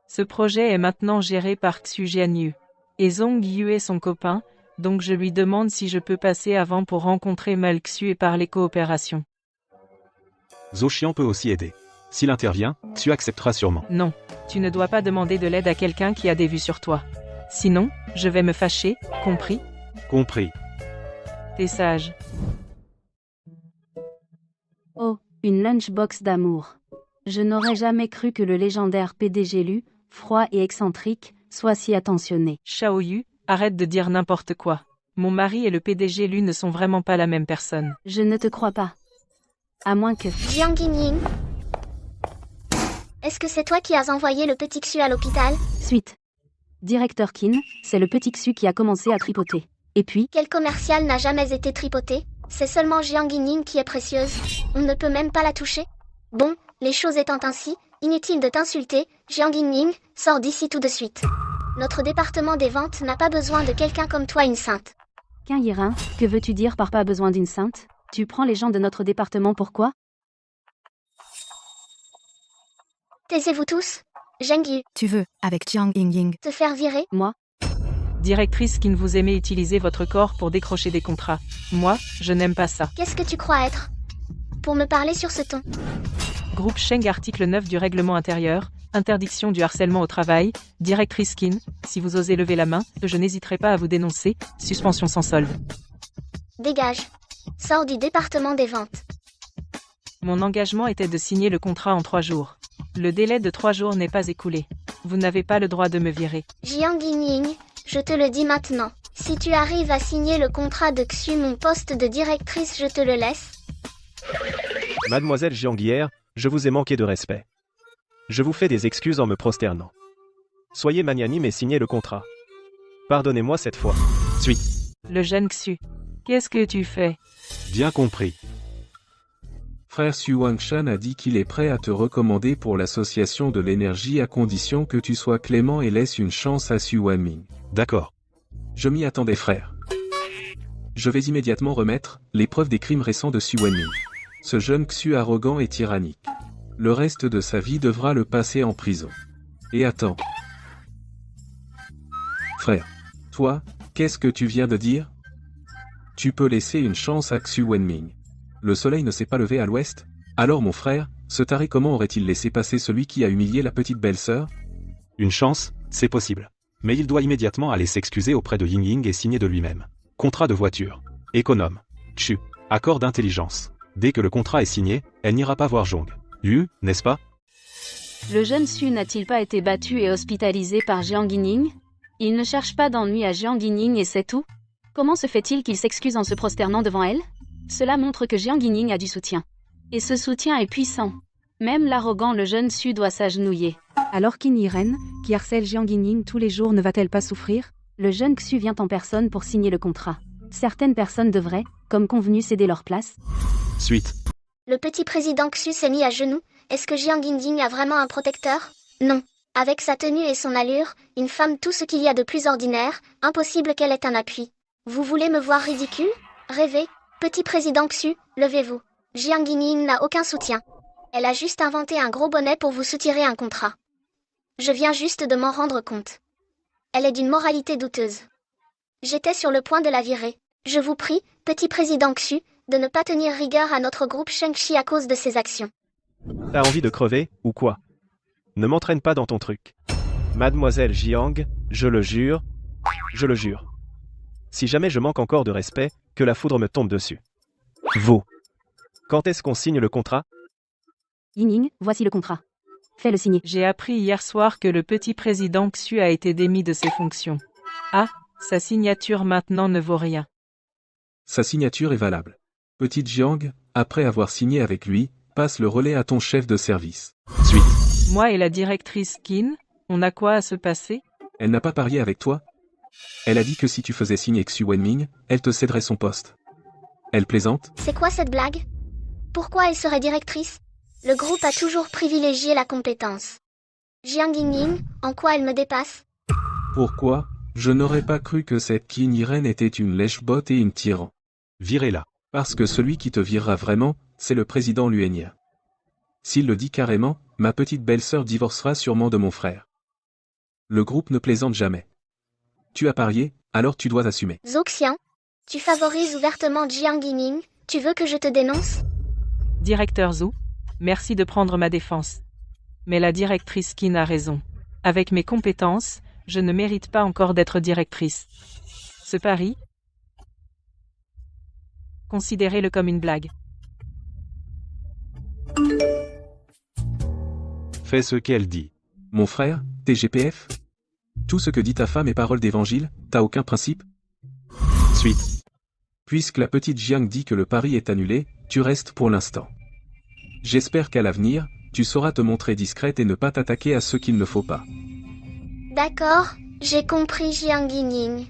Ce projet est maintenant géré par Xu Jianyu. Et Zhang Yue est son copain, donc je lui demande si je peux passer avant pour rencontrer Mal Xu et parler coopération. Zhou Xian peut aussi aider. S'il intervient, tu accepteras sûrement. Non, tu ne dois pas demander de l'aide à quelqu'un qui a des vues sur toi. Sinon, je vais me fâcher, compris? Compris. T'es sage. Oh, une lunchbox d'amour. Je n'aurais jamais cru que le légendaire PDG Lu, froid et excentrique, soit si attentionné. Xiaoyu, arrête de dire n'importe quoi. Mon mari et le PDG Lu ne sont vraiment pas la même personne. Je ne te crois pas. À moins que... Jiang Yingning, est-ce que c'est toi qui as envoyé le petit Xu à l'hôpital? Suite. Directeur Qin, c'est le petit Xu qui a commencé à tripoter. Et puis, Quel commercial n'a jamais été tripoté? C'est seulement Jiang Yingning qui est précieuse. On ne peut même pas la toucher. Bon, les choses étant ainsi, inutile de t'insulter, Jiang Yingning, sors d'ici tout de suite. Notre département des ventes n'a pas besoin de quelqu'un comme toi, une sainte. Qu'un Yirin, que veux-tu dire par pas besoin d'une sainte? Tu prends les gens de notre département pourquoi? Taisez-vous tous. Zheng Yu, Tu veux, avec Jiang Yingying. te faire virer? Moi? Directrice Qin, vous aimez utiliser votre corps pour décrocher des contrats. Moi, je n'aime pas ça. Qu'est-ce que tu crois être? Pour me parler sur ce ton. Groupe Sheng, article 9 du règlement intérieur, interdiction du harcèlement au travail. Directrice Qin, si vous osez lever la main, je n'hésiterai pas à vous dénoncer. Suspension sans solde. Dégage. Sors du département des ventes. Mon engagement était de signer le contrat en 3 jours. Le délai de 3 jours n'est pas écoulé. Vous n'avez pas le droit de me virer. Jiang Yingning, je te le dis maintenant. Si tu arrives à signer le contrat de Xu, mon poste de directrice, je te le laisse. Mademoiselle Jiang, je vous ai manqué de respect. Je vous fais des excuses en me prosternant. Soyez magnanime et signez le contrat. Pardonnez-moi cette fois. Suite. Le jeune Xu. Qu'est-ce que tu fais? Bien compris. Frère Xu Wangshan a dit qu'il est prêt à te recommander pour l'association de l'énergie à condition que tu sois clément et laisses une chance à Xu Wanming. D'accord. Je m'y attendais frère. Je vais immédiatement remettre les preuves des crimes récents de Xu Wanming. Ce jeune Xu arrogant et tyrannique. Le reste de sa vie devra le passer en prison. Et attends. Frère. Toi, qu'est-ce que tu viens de dire? Tu peux laisser une chance à Xu Wanming. Le soleil ne s'est pas levé à l'ouest? Alors mon frère, ce taré comment aurait-il laissé passer celui qui a humilié la petite belle-sœur? Une chance, c'est possible. Mais il doit immédiatement aller s'excuser auprès de Ying et signer de lui-même. Contrat de voiture. Économe. Xu. Accord d'intelligence. Dès que le contrat est signé, elle n'ira pas voir Zhong Yu, n'est-ce pas? Le jeune Xu n'a-t-il pas été battu et hospitalisé par Jiang Yingning? Il ne cherche pas d'ennui à Jiang Yingning et c'est tout? Comment se fait-il qu'il s'excuse en se prosternant devant elle? Cela montre que Jiang Yingning a du soutien. Et ce soutien est puissant. Même l'arrogant le jeune Xu doit s'agenouiller. Alors Qin Yiren, qui harcèle Jiang Yingning tous les jours, ne va-t-elle pas souffrir? Le jeune Xu vient en personne pour signer le contrat. Certaines personnes devraient, comme convenu, céder leur place. Suite. Le petit président Xu s'est mis à genoux. Est-ce que Jiang Yingning a vraiment un protecteur? Non. Avec sa tenue et son allure, une femme tout ce qu'il y a de plus ordinaire, impossible qu'elle ait un appui. Vous voulez me voir ridicule? Rêvez. Petit président Xu, levez-vous. Jiang Yingning n'a aucun soutien. Elle a juste inventé un gros bonnet pour vous soutirer un contrat. Je viens juste de m'en rendre compte. Elle est d'une moralité douteuse. J'étais sur le point de la virer. Je vous prie, petit président Xu, de ne pas tenir rigueur à notre groupe Shengxi à cause de ses actions. T'as envie de crever, ou quoi? Ne m'entraîne pas dans ton truc. Mademoiselle Jiang, je le jure. Si jamais je manque encore de respect, que la foudre me tombe dessus. Vous. Quand est-ce qu'on signe le contrat? Ying, voici le contrat. Fais-le signer. J'ai appris hier soir que le petit président Xu a été démis de ses fonctions. Ah, sa signature maintenant ne vaut rien. Sa signature est valable. Petite Jiang, après avoir signé avec lui, passe le relais à ton chef de service. Suite. Moi et la directrice Qin, on a quoi à se passer? Elle n'a pas parié avec toi? Elle a dit que si tu faisais signer Xu Wenming, elle te céderait son poste. Elle plaisante? C'est quoi cette blague? Pourquoi elle serait directrice? Le groupe a toujours privilégié la compétence. Jiang Yingning, en quoi elle me dépasse? Pourquoi? Je n'aurais pas cru que cette Qin Yiren était une lèche-botte et une tyran. Virez-la. Parce que celui qui te virera vraiment, c'est le président Luenya. S'il le dit carrément, ma petite belle-sœur divorcera sûrement de mon frère. Le groupe ne plaisante jamais. Tu as parié, alors tu dois assumer. Zhou Xian, tu favorises ouvertement Jiang Yingning, tu veux que je te dénonce? Directeur Zhou, merci de prendre ma défense. Mais la directrice Qin a raison. Avec mes compétences, je ne mérite pas encore d'être directrice. Ce pari, considérez-le comme une blague. Fais ce qu'elle dit. Mon frère, t'es GPF? Tout ce que dit ta femme est parole d'évangile, t'as aucun principe? Suite. Puisque la petite Jiang dit que le pari est annulé, tu restes pour l'instant. J'espère qu'à l'avenir, tu sauras te montrer discrète et ne pas t'attaquer à ce qu'il ne faut pas. D'accord, j'ai compris Jiang Yingning.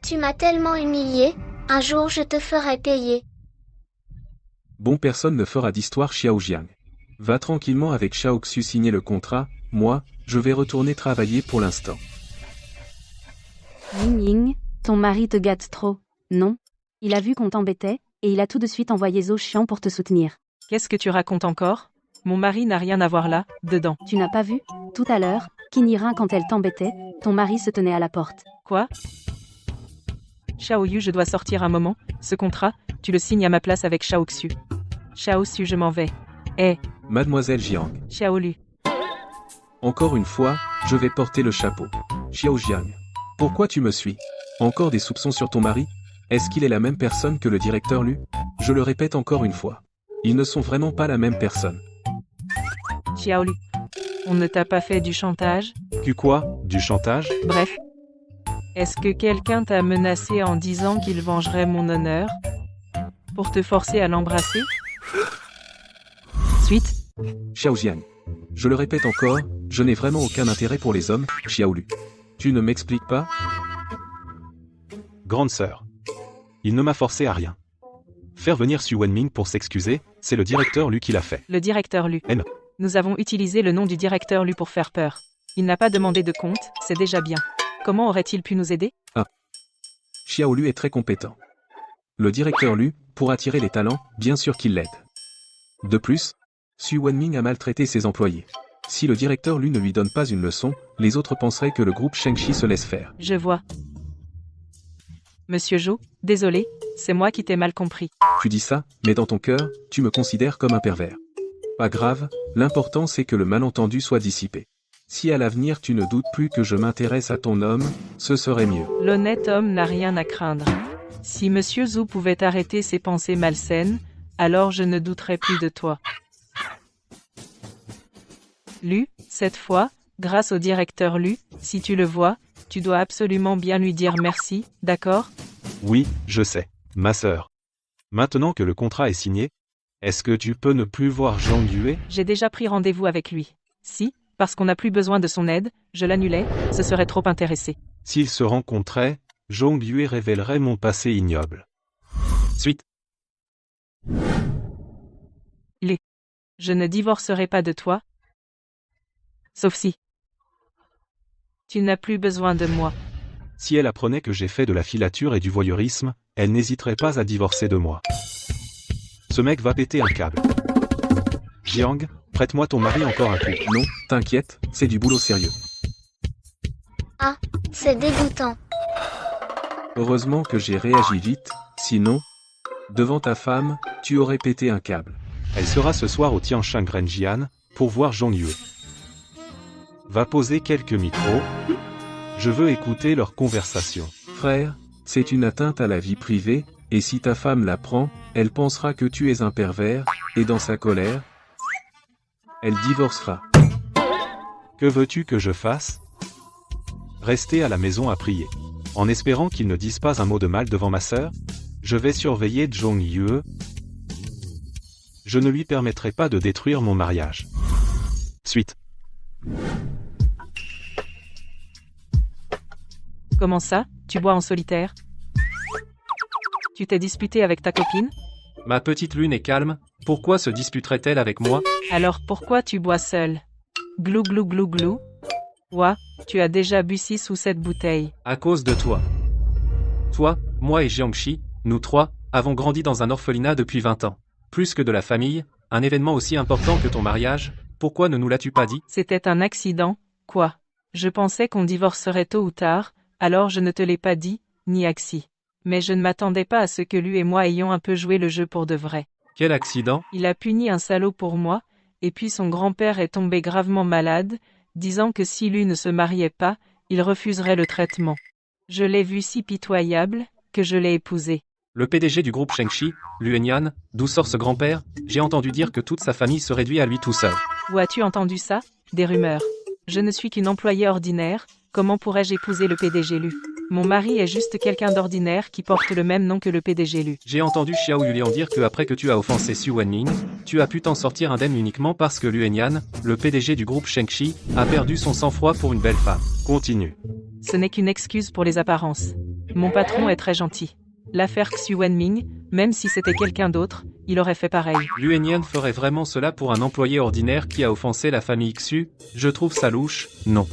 Tu m'as tellement humilié, un jour je te ferai payer. Bon, personne ne fera d'histoire Xiao Jiang. Va tranquillement avec Xiao Xu signer le contrat, moi, je vais retourner travailler pour l'instant. Ying, ton mari te gâte trop, non? Il a vu qu'on t'embêtait, et il a tout de suite envoyé Zhou Xian pour te soutenir. Qu'est-ce que tu racontes encore? Mon mari n'a rien à voir là, dedans. Tu n'as pas vu? Tout à l'heure, Qin Yiren quand elle t'embêtait, ton mari se tenait à la porte. Quoi? Xiao Yu, je dois sortir un moment. Ce contrat, tu le signes à ma place avec Xiao Xu. Xiao Xu, je m'en vais. Mademoiselle Jiang. Xiao Lu. Encore une fois, je vais porter le chapeau. Xiao Jiang. Pourquoi tu me suis? Encore des soupçons sur ton mari? Est-ce qu'il est la même personne que le directeur Lu? Je le répète encore une fois. Ils ne sont vraiment pas la même personne. Xiao Lu. On ne t'a pas fait du chantage? Du quoi? Du chantage? Bref. Est-ce que quelqu'un t'a menacé en disant qu'il vengerait mon honneur? Pour te forcer à l'embrasser? Suite. Xiao Jiang. Je le répète encore, je n'ai vraiment aucun intérêt pour les hommes, Xiao Lu. Tu ne m'expliques pas? Grande sœur. Il ne m'a forcé à rien. Faire venir Xu Wenming pour s'excuser, c'est le directeur Lu qui l'a fait. Le directeur Lu. M. Nous avons utilisé le nom du directeur Lu pour faire peur. Il n'a pas demandé de compte, c'est déjà bien. Comment aurait-il pu nous aider? Xiao Lu est très compétent. Le directeur Lu, pour attirer les talents, bien sûr qu'il l'aide. De plus, Xu Wenming a maltraité ses employés. Si le directeur Lu ne lui donne pas une leçon, les autres penseraient que le groupe Shengxi se laisse faire. Je vois. Monsieur Zhou, désolé, c'est moi qui t'ai mal compris. Tu dis ça, mais dans ton cœur, tu me considères comme un pervers. Pas grave, l'important c'est que le malentendu soit dissipé. Si à l'avenir tu ne doutes plus que je m'intéresse à ton homme, ce serait mieux. L'honnête homme n'a rien à craindre. Si Monsieur Zhou pouvait arrêter ses pensées malsaines, alors je ne douterais plus de toi. Lu, cette fois, grâce au directeur Lu, si tu le vois, tu dois absolument bien lui dire merci, d'accord? Oui, je sais, ma sœur. Maintenant que le contrat est signé, est-ce que tu peux ne plus voir Zhang Yue? J'ai déjà pris rendez-vous avec lui. Si, parce qu'on n'a plus besoin de son aide, je l'annulais, ce serait trop intéressé. S'ils se rencontraient, Zhang Yue révélerait mon passé ignoble. Suite. Je ne divorcerai pas de toi. Sauf si. Tu n'as plus besoin de moi. Si elle apprenait que j'ai fait de la filature et du voyeurisme, elle n'hésiterait pas à divorcer de moi. Ce mec va péter un câble. Jiang, prête-moi ton mari encore un coup. Non, t'inquiète, c'est du boulot sérieux. Ah, c'est dégoûtant. Heureusement que j'ai réagi vite, sinon, devant ta femme, tu aurais pété un câble. Elle sera ce soir au Tiansheng Renjian, pour voir Zhong Yue. Va poser quelques micros. Je veux écouter leur conversation. Frère, c'est une atteinte à la vie privée, et si ta femme l'apprend, elle pensera que tu es un pervers, et dans sa colère, elle divorcera. Que veux-tu que je fasse? Rester à la maison à prier. En espérant qu'ils ne disent pas un mot de mal devant ma sœur? Je vais surveiller Zhong Yue. Je ne lui permettrai pas de détruire mon mariage. Suite. Comment ça, tu bois en solitaire? Tu t'es disputé avec ta copine? Ma petite lune est calme, pourquoi se disputerait-elle avec moi? Alors pourquoi tu bois seul? Glou glou glou glou. Ouah, tu as déjà bu 6 ou 7 bouteilles. À cause de toi. Toi, moi et Jiangxi, nous trois, avons grandi dans un orphelinat depuis 20 ans. Plus que de la famille, un événement aussi important que ton mariage, pourquoi ne nous l'as-tu pas dit? C'était un accident, quoi. Je pensais qu'on divorcerait tôt ou tard, alors je ne te l'ai pas dit, ni Axi. Mais je ne m'attendais pas à ce que lui et moi ayons un peu joué le jeu pour de vrai. Quel accident? Il a puni un salaud pour moi, et puis son grand-père est tombé gravement malade, disant que si lui ne se mariait pas, il refuserait le traitement. Je l'ai vu si pitoyable, que je l'ai épousé. Le PDG du groupe Shengxi, Luenyan, d'où sort ce grand-père? J'ai entendu dire que toute sa famille se réduit à lui tout seul. Où as-tu entendu ça? Des rumeurs. Je ne suis qu'une employée ordinaire, comment pourrais-je épouser le PDG Lu? Mon mari est juste quelqu'un d'ordinaire qui porte le même nom que le PDG Lu. J'ai entendu Xiao Yulian dire que après que tu as offensé Xu Wenming, tu as pu t'en sortir indemne uniquement parce que Luenyan, le PDG du groupe Shengxi, a perdu son sang-froid pour une belle femme. Continue. Ce n'est qu'une excuse pour les apparences. Mon patron est très gentil. L'affaire Xu Wenming, même si c'était quelqu'un d'autre, il aurait fait pareil. Luenyan ferait vraiment cela pour un employé ordinaire qui a offensé la famille Xu? Je trouve ça louche, non.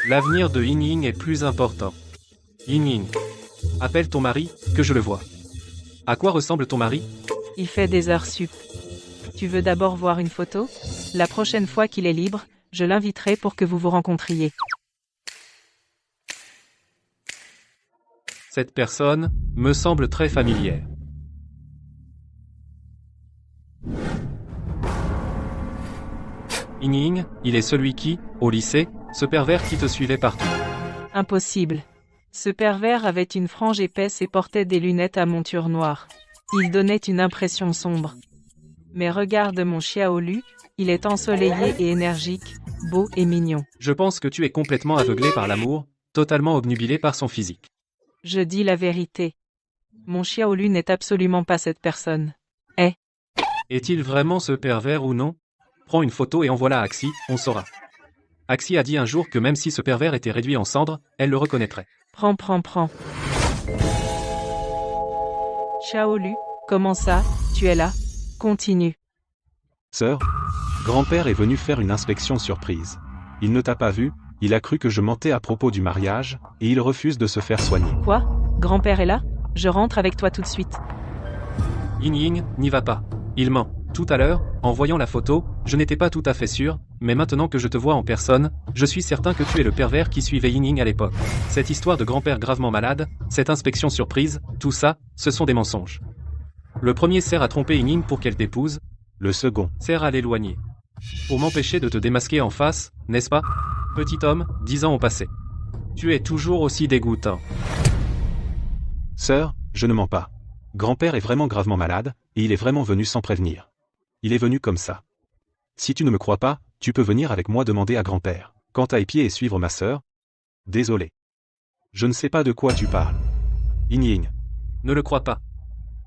L'avenir de Ying est plus important. Ying, appelle ton mari, que je le vois. À quoi ressemble ton mari? Il fait des heures sup. Tu veux d'abord voir une photo? La prochaine fois qu'il est libre, je l'inviterai pour que vous vous rencontriez. Cette personne me semble très familière. Ying, il est celui qui, au lycée, ce pervers qui te suivait partout. Impossible. Ce pervers avait une frange épaisse et portait des lunettes à monture noire. Il donnait une impression sombre. Mais regarde mon Xiaolu, il est ensoleillé et énergique, beau et mignon. Je pense que tu es complètement aveuglé par l'amour, totalement obnubilé par son physique. Je dis la vérité. Mon Xiaolu n'est absolument pas cette personne. Est-il vraiment ce pervers ou non? Prends une photo et envoie-la à Axi, on saura. Axi a dit un jour que même si ce pervers était réduit en cendres, elle le reconnaîtrait. Prends. Xiaolu, comment ça, tu es là? Continue. Sœur, grand-père est venu faire une inspection surprise. Il ne t'a pas vu, il a cru que je mentais à propos du mariage, et il refuse de se faire soigner. Quoi? Grand-père est là? Je rentre avec toi tout de suite. Ying, n'y va pas. Il ment. Tout à l'heure, en voyant la photo, je n'étais pas tout à fait sûr, mais maintenant que je te vois en personne, je suis certain que tu es le pervers qui suivait Ying à l'époque. Cette histoire de grand-père gravement malade, cette inspection surprise, tout ça, ce sont des mensonges. Le premier sert à tromper Ying pour qu'elle t'épouse. Le second Sert à l'éloigner. Pour m'empêcher de te démasquer en face, n'est-ce pas? Petit homme, 10 ans ont passé. Tu es toujours aussi dégoûtant. Sœur, je ne mens pas. Grand-père est vraiment gravement malade, et il est vraiment venu sans prévenir. Il est venu comme ça. Si tu ne me crois pas, tu peux venir avec moi demander à grand-père. Quant à épier et suivre ma sœur, désolé. Je ne sais pas de quoi tu parles. Ying. Ne le crois pas.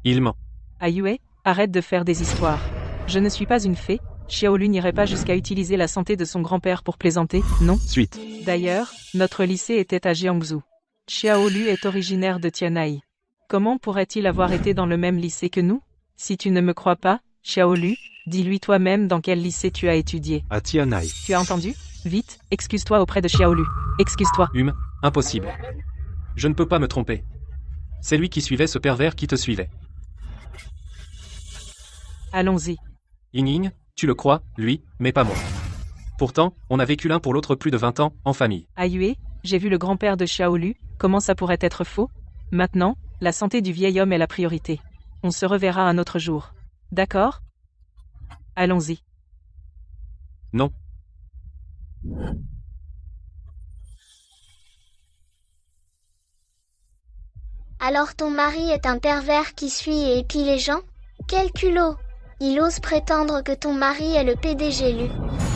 Il ment. Ayue, arrête de faire des histoires. Je ne suis pas une fée, Xiaolu n'irait pas jusqu'à utiliser la santé de son grand-père pour plaisanter, non? Suite. D'ailleurs, notre lycée était à Jiangsu. Xiaolu est originaire de Tianai. Comment pourrait-il avoir été dans le même lycée que nous? Si tu ne me crois pas, Xiaolu, dis-lui toi-même dans quel lycée tu as étudié. À Tianai. Tu as entendu? Vite, excuse-toi auprès de Xiaolu. Excuse-toi. Impossible. Je ne peux pas me tromper. C'est lui qui suivait ce pervers qui te suivait. Allons-y. Ying, tu le crois, lui, mais pas moi. Pourtant, on a vécu l'un pour l'autre plus de 20 ans, en famille. Ayue, J'ai vu le grand-père de Xiaolu, comment ça pourrait être faux? Maintenant, la santé du vieil homme est la priorité. On se reverra un autre jour. D'accord? Allons-y. Non. Alors ton mari est un pervers qui suit et épie les gens? Quel culot! Il ose prétendre que ton mari est le PDG Lu.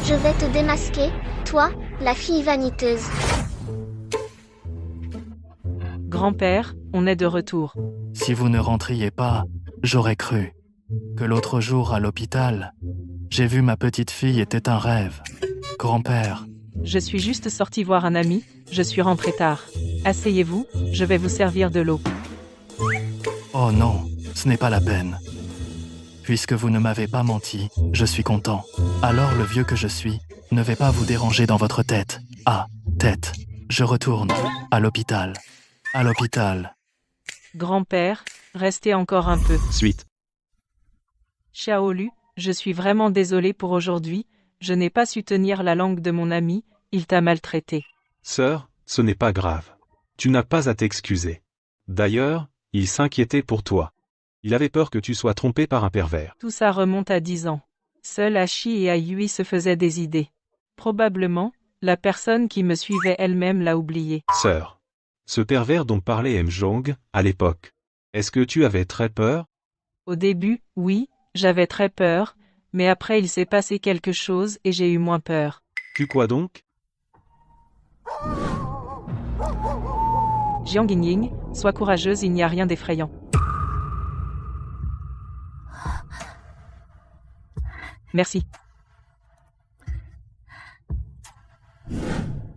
Je vais te démasquer, toi, la fille vaniteuse. Grand-père, on est de retour. Si vous ne rentriez pas, j'aurais cru que l'autre jour à l'hôpital, j'ai vu ma petite fille était un rêve. Grand-père, Je suis juste sorti voir un ami, je suis rentré tard. Asseyez-vous, je vais vous servir de l'eau. oh non, ce n'est pas la peine. Puisque vous ne m'avez pas menti, je suis content. Alors le vieux que je suis, ne vais pas vous déranger dans votre tête. Ah, tête. Je retourne. À l'hôpital. À l'hôpital. Grand-père, restez encore un peu. Suite. Xiaolu, je suis vraiment désolé pour aujourd'hui, je n'ai pas su tenir la langue de mon ami, il t'a maltraité. Sœur, ce n'est pas grave. Tu n'as pas à t'excuser. D'ailleurs, il s'inquiétait pour toi. Il avait peur que tu sois trompé par un pervers. Tout ça remonte à 10 ans. Seuls Ashi et Ayui se faisaient des idées. Probablement, la personne qui me suivait elle-même l'a oublié. Sœur. Ce pervers dont parlait Mjong, à l'époque. Est-ce que tu avais très peur? Au début, oui, j'avais très peur, mais après il s'est passé quelque chose et j'ai eu moins peur. Tu quoi donc? Jiang Ying, sois courageuse, il n'y a rien d'effrayant. Merci.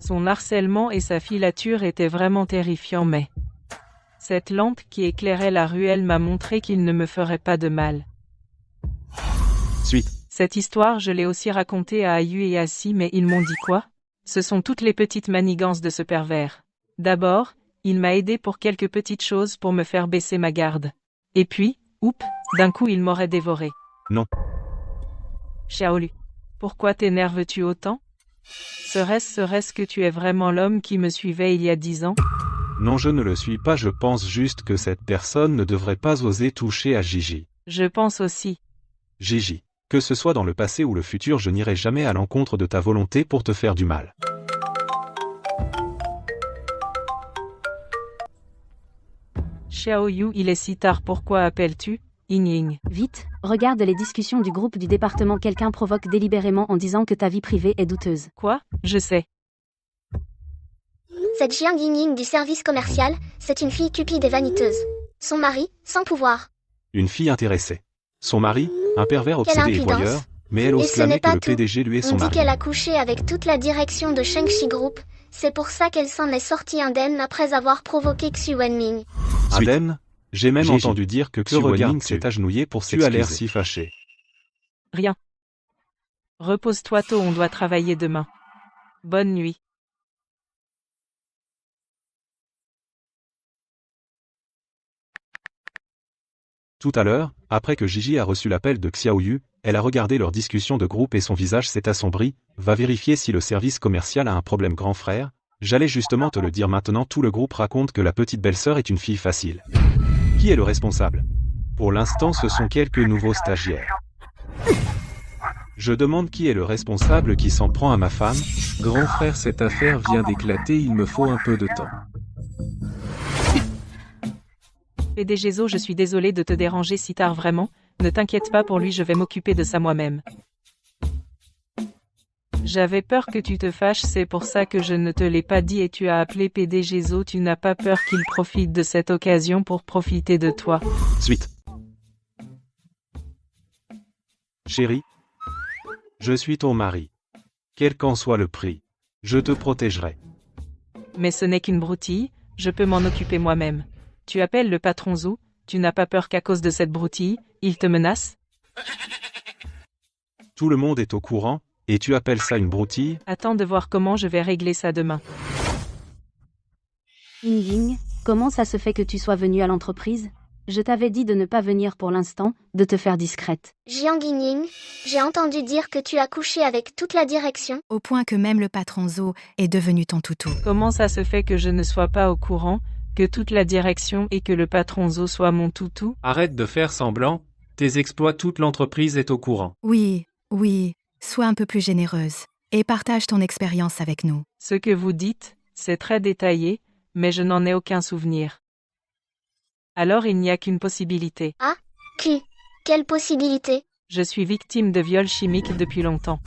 Son harcèlement et sa filature étaient vraiment terrifiants, mais cette lampe qui éclairait la ruelle m'a montré qu'il ne me ferait pas de mal. Suite. Cette histoire, je l'ai aussi racontée à Ayu et à Si, mais ils m'ont dit quoi? Ce sont toutes les petites manigances de ce pervers. D'abord, il m'a aidé pour quelques petites choses pour me faire baisser ma garde. Et puis, oups, d'un coup il m'aurait dévoré. Non. Xiaolu, pourquoi t'énerves-tu autant? Serait-ce que tu es vraiment l'homme qui me suivait il y a 10 ans? Non, je ne le suis pas, je pense juste que cette personne ne devrait pas oser toucher à Gigi. Je pense aussi. Gigi. Que ce soit dans le passé ou le futur, je n'irai jamais à l'encontre de ta volonté pour te faire du mal. Xiaoyu, il est si tard, pourquoi appelles-tu? Ying. Vite, regarde les discussions du groupe du département. Quelqu'un provoque délibérément en disant que ta vie privée est douteuse. Quoi? Je sais. Cette Jiang Ying du service commercial, c'est une fille cupide et vaniteuse. Son mari, sans pouvoir. Une fille intéressée. Son mari, un pervers Quelle obsédé et impudence. voyeur, mais elle Et ose ce clamer n'est que pas le tout. PDG lui est On son dit mari. qu'elle a couché avec toute la direction de Shengxi Group. C'est pour ça qu'elle s'en est sortie indemne après avoir provoqué Xu Wenming. Indemne? J'ai même Gigi. entendu dire que Xu Wenming s'est agenouillé pour s'excuser. Tu as l'air si fâché. Rien. Repose-toi tôt, on doit travailler demain. Bonne nuit. Tout à l'heure, après que Gigi a reçu l'appel de Xiaoyu, elle a regardé leur discussion de groupe et son visage s'est assombri. Va vérifier si le service commercial a un problème, grand frère. J'allais justement te le dire maintenant. Tout le groupe raconte que la petite belle-sœur est une fille facile. Qui est le responsable? Pour l'instant, ce sont quelques nouveaux stagiaires. Je demande qui est le responsable qui s'en prend à ma femme. Grand frère, cette affaire vient d'éclater, il me faut un peu de temps. PDG Zo, je suis désolé de te déranger si tard, vraiment. Ne t'inquiète pas pour lui, je vais m'occuper de ça moi-même. J'avais peur que tu te fâches, c'est pour ça que je ne te l'ai pas dit et tu as appelé PDG Zo. Tu n'as pas peur qu'il profite de cette occasion pour profiter de toi. Suite. Chérie, je suis ton mari. Quel qu'en soit le prix, je te protégerai. Mais ce n'est qu'une broutille, je peux m'en occuper moi-même. Tu appelles le patron Zo, tu n'as pas peur qu'à cause de cette broutille, il te menace? Tout le monde est au courant, et tu appelles ça une broutille? Attends de voir comment je vais régler ça demain. Ying, comment ça se fait que tu sois venu à l'entreprise? Je t'avais dit de ne pas venir pour l'instant, de te faire discrète. Jiang Yingning, j'ai entendu dire que tu as couché avec toute la direction. Au point que même le patron Zhou est devenu ton toutou. Comment ça se fait que je ne sois pas au courant, que toute la direction et que le patron Zo soit mon toutou? Arrête de faire semblant, tes exploits toute l'entreprise est au courant. Oui, sois un peu plus généreuse. Et partage ton expérience avec nous. Ce que vous dites, c'est très détaillé, mais je n'en ai aucun souvenir. Alors il n'y a qu'une possibilité. Quelle possibilité? Je suis victime de viol chimique depuis longtemps.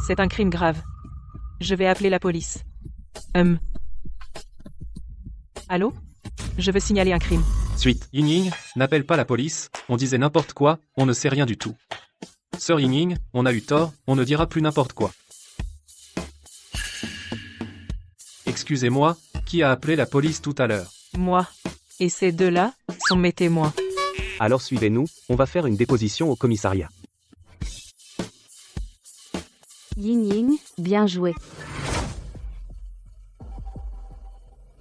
C'est un crime grave. Je vais appeler la police. Allô? Je veux signaler un crime. Suite. Ying, n'appelle pas la police, on disait n'importe quoi, on ne sait rien du tout. Sœur Ying, on a eu tort, on ne dira plus n'importe quoi. Excusez-moi, qui a appelé la police tout à l'heure? Moi. Et ces deux-là sont mes témoins. Alors suivez-nous, on va faire une déposition au commissariat. Ying, bien joué.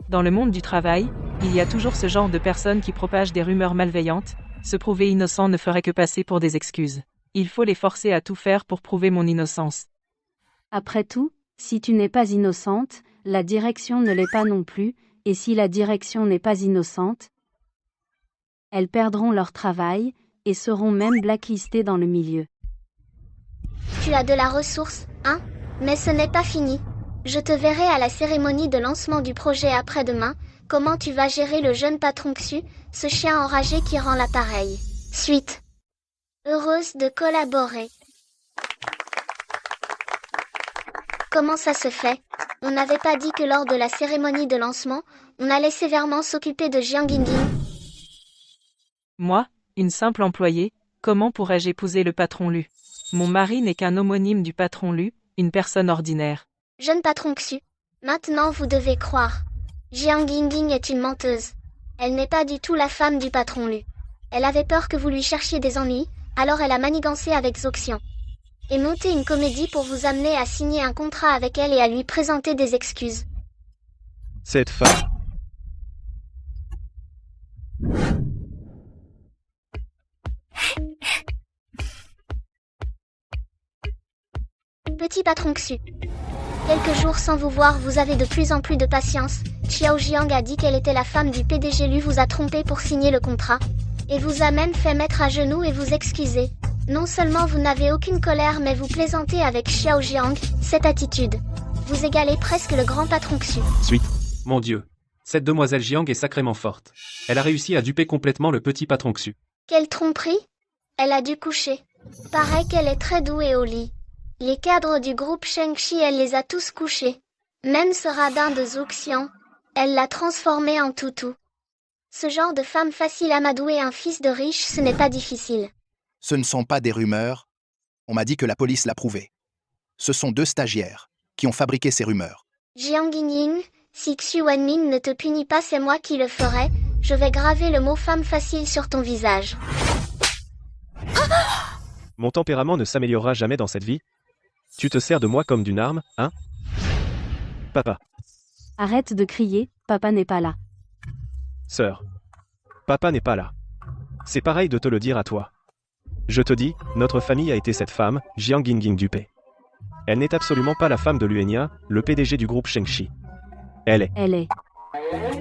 Dans le monde du travail, il y a toujours ce genre de personnes qui propagent des rumeurs malveillantes. Se prouver innocent ne ferait que passer pour des excuses. Il faut les forcer à tout faire pour prouver mon innocence. Après tout, si tu n'es pas innocente, la direction ne l'est pas non plus, et si la direction n'est pas innocente, elles perdront leur travail, et seront même blacklistées dans le milieu. Tu as de la ressource, hein? Mais ce n'est pas fini. Je te verrai à la cérémonie de lancement du projet après-demain. Comment tu vas gérer le jeune patron Xu, ce chien enragé qui rend l'appareil? Suite. Heureuse de collaborer. Comment ça se fait? On n'avait pas dit que lors de la cérémonie de lancement, on allait sévèrement s'occuper de Jiang Yingning. Moi, une simple employée, comment pourrais-je épouser le patron Lu? Mon mari n'est qu'un homonyme du patron Lu, une personne ordinaire. Jeune patron Xu, maintenant vous devez croire. Jiang Yingning est une menteuse. Elle n'est pas du tout la femme du patron Lu. Elle avait peur que vous lui cherchiez des ennuis, alors elle a manigancé avec Zoxian. Et monté une comédie pour vous amener à signer un contrat avec elle et à lui présenter des excuses. Cette femme. Petit patron Xu. Quelques jours sans vous voir, vous avez de plus en plus de patience. Xiao Jiang a dit qu'elle était la femme du PDG. Lu vous a trompé pour signer le contrat. Et vous a même fait mettre à genoux et vous excuser. Non seulement vous n'avez aucune colère, mais vous plaisantez avec Xiao Jiang. Cette attitude. Vous égalez presque le grand patron Xu. Suite. Mon Dieu. Cette demoiselle Jiang est sacrément forte. Elle a réussi à duper complètement le petit patron Xu. Quelle tromperie! Elle a dû coucher. Paraît qu'elle est très douée au lit. Les cadres du groupe Shengxi, elle les a tous couchés. Même ce radin de Zoxian, elle l'a transformé en toutou. Ce genre de femme facile à amadouer un fils de riche, ce n'est pas difficile. Ce ne sont pas des rumeurs. On m'a dit que la police l'a prouvé. Ce sont 2 stagiaires qui ont fabriqué ces rumeurs. Jiang Yingning, si Xu Wenming ne te punit pas, c'est moi qui le ferai. Je vais graver le mot femme facile sur ton visage. Mon tempérament ne s'améliorera jamais dans cette vie. Tu te sers de moi comme d'une arme, hein? Papa. Arrête de crier, papa n'est pas là. Sœur. Papa n'est pas là. C'est pareil de te le dire à toi. Je te dis, notre famille a été cette femme, Jiang Yingning dupée. Elle n'est absolument pas la femme de Lu Enya, le PDG du groupe Shengxi. Elle est.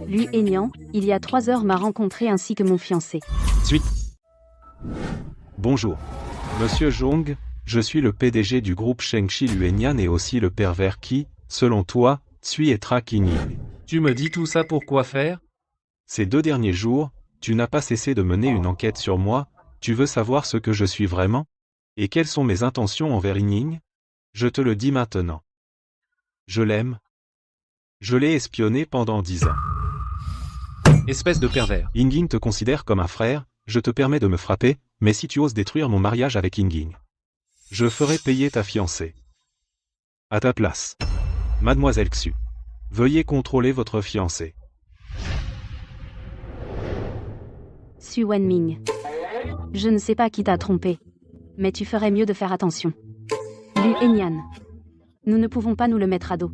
Lu Enyan, il y a 3 heures m'a rencontré ainsi que mon fiancé. Suite. Bonjour. Monsieur Zhong, je suis le PDG du groupe Shengxi Luenyan et aussi le pervers qui, selon toi, suit et traque Yingning. Tu me dis tout ça pour quoi faire? Ces 2 derniers jours, tu n'as pas cessé de mener une enquête sur moi. Tu veux savoir ce que je suis vraiment? Et quelles sont mes intentions envers Yingning? Je te le dis maintenant. Je l'aime. Je l'ai espionné pendant 10 ans. Espèce de pervers. Yingning te considère comme un frère, je te permets de me frapper, mais si tu oses détruire mon mariage avec Yingning, je ferai payer ta fiancée. À ta place. Mademoiselle Xu. Veuillez contrôler votre fiancée. Xu Wenming. Je ne sais pas qui t'a trompé. Mais tu ferais mieux de faire attention. Lu Enyan. Nous ne pouvons pas nous le mettre à dos.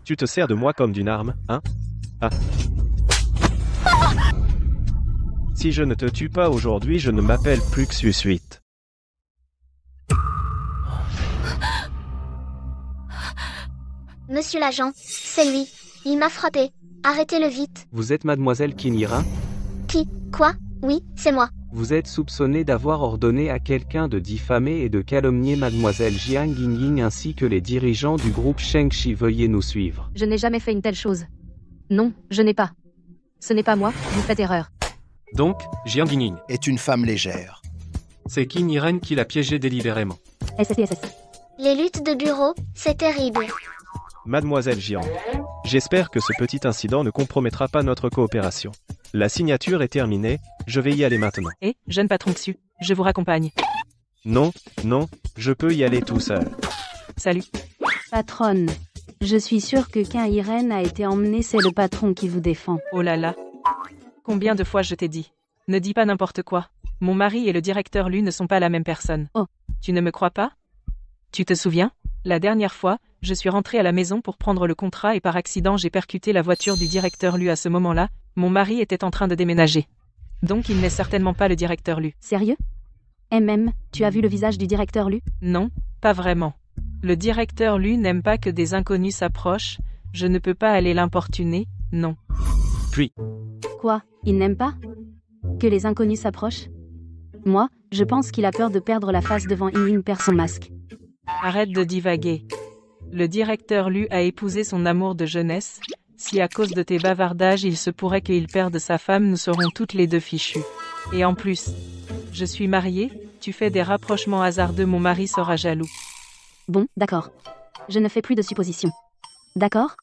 Tu te sers de moi comme d'une arme, hein? Ah. Si je ne te tue pas aujourd'hui, je ne m'appelle plus Xiu 8. Monsieur l'agent, c'est lui. Il m'a frappé. Arrêtez-le vite. Vous êtes mademoiselle Kinira? Qui? Quoi? Oui, c'est moi. Vous êtes soupçonnée d'avoir ordonné à quelqu'un de diffamer et de calomnier mademoiselle Jiang Yingying ainsi que les dirigeants du groupe Shengxi. Veuillez nous suivre. Je n'ai jamais fait une telle chose. Non, je n'ai pas. Ce n'est pas moi, vous faites erreur. Donc, Jiang Yingying. Est une femme légère. C'est Qin Yiren qui l'a piégé délibérément. SSS. Les luttes de bureau, c'est terrible. Mademoiselle Jiang. J'espère que ce petit incident ne compromettra pas notre coopération. La signature est terminée, je vais y aller maintenant. Et, jeune patron Xu, je vous raccompagne. Non, non, je peux y aller tout seul. Salut. Patronne. Je suis sûre que quand Irène a été emmenée, c'est le patron qui vous défend. Oh là là. Combien de fois je t'ai dit? Ne dis pas n'importe quoi. Mon mari et le directeur Lu ne sont pas la même personne. Oh. Tu ne me crois pas? Tu te souviens? La dernière fois, je suis rentrée à la maison pour prendre le contrat et par accident j'ai percuté la voiture du directeur Lu à ce moment-là. Mon mari était en train de déménager. Donc il n'est certainement pas le directeur Lu. Sérieux? Tu as vu le visage du directeur Lu? Non, pas vraiment. Le directeur Lu n'aime pas que des inconnus s'approchent. Je ne peux pas aller l'importuner, non. Puis, Quoi? Il n'aime pas? Que les inconnus s'approchent? Moi, je pense qu'il a peur de perdre la face devant Ying perd son masque. Arrête de divaguer. Le directeur Lu a épousé son amour de jeunesse. Si à cause de tes bavardages il se pourrait qu'il perde sa femme, nous serons toutes les deux fichues. Et en plus, je suis mariée, tu fais des rapprochements hasardeux, mon mari sera jaloux. Bon, d'accord. Je ne fais plus de suppositions. D'accord?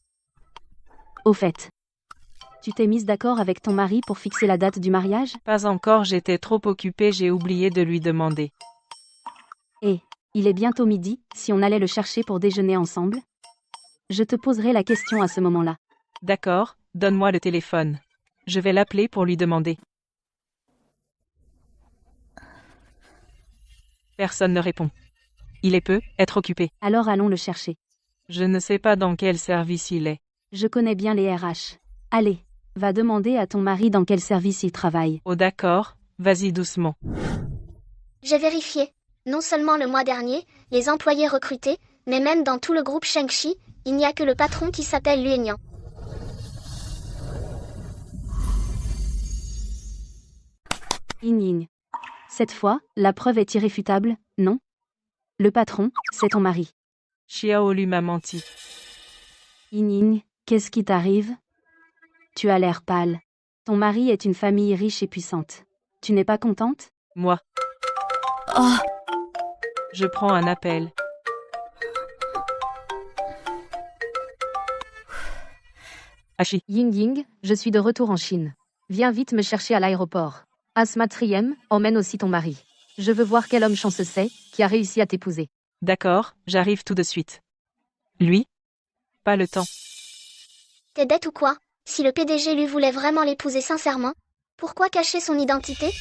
Au fait, tu t'es mise d'accord avec ton mari pour fixer la date du mariage? Pas encore, j'étais trop occupée, j'ai oublié de lui demander. Il est bientôt midi, si on allait le chercher pour déjeuner ensemble? Je te poserai la question à ce moment-là. D'accord, donne-moi le téléphone. Je vais l'appeler pour lui demander. Personne ne répond. Il est peu, être occupé. Alors allons le chercher. Je ne sais pas dans quel service il est. Je connais bien les RH. Allez, va demander à ton mari dans quel service il travaille. Oh d'accord, vas-y doucement. J'ai vérifié. Non seulement le mois dernier, les employés recrutés, mais même dans tout le groupe Shengxi, il n'y a que le patron qui s'appelle Lu Nian. Ying. Cette fois, la preuve est irréfutable, non? Le patron, c'est ton mari. Xiao Lu m'a menti. Ying, qu'est-ce qui t'arrive? Tu as l'air pâle. Ton mari est une famille riche et puissante. Tu n'es pas contente? Moi. Oh! Je prends un appel. Ashi. Ying, je suis de retour en Chine. Viens vite me chercher à l'aéroport. Asma Triem, emmène aussi ton mari. Je veux voir quel homme chanceux c'est, qui a réussi à t'épouser. D'accord, j'arrive tout de suite. Lui? Pas le temps. T'es bête ou quoi? Si le PDG lui voulait vraiment l'épouser sincèrement, pourquoi cacher son identité?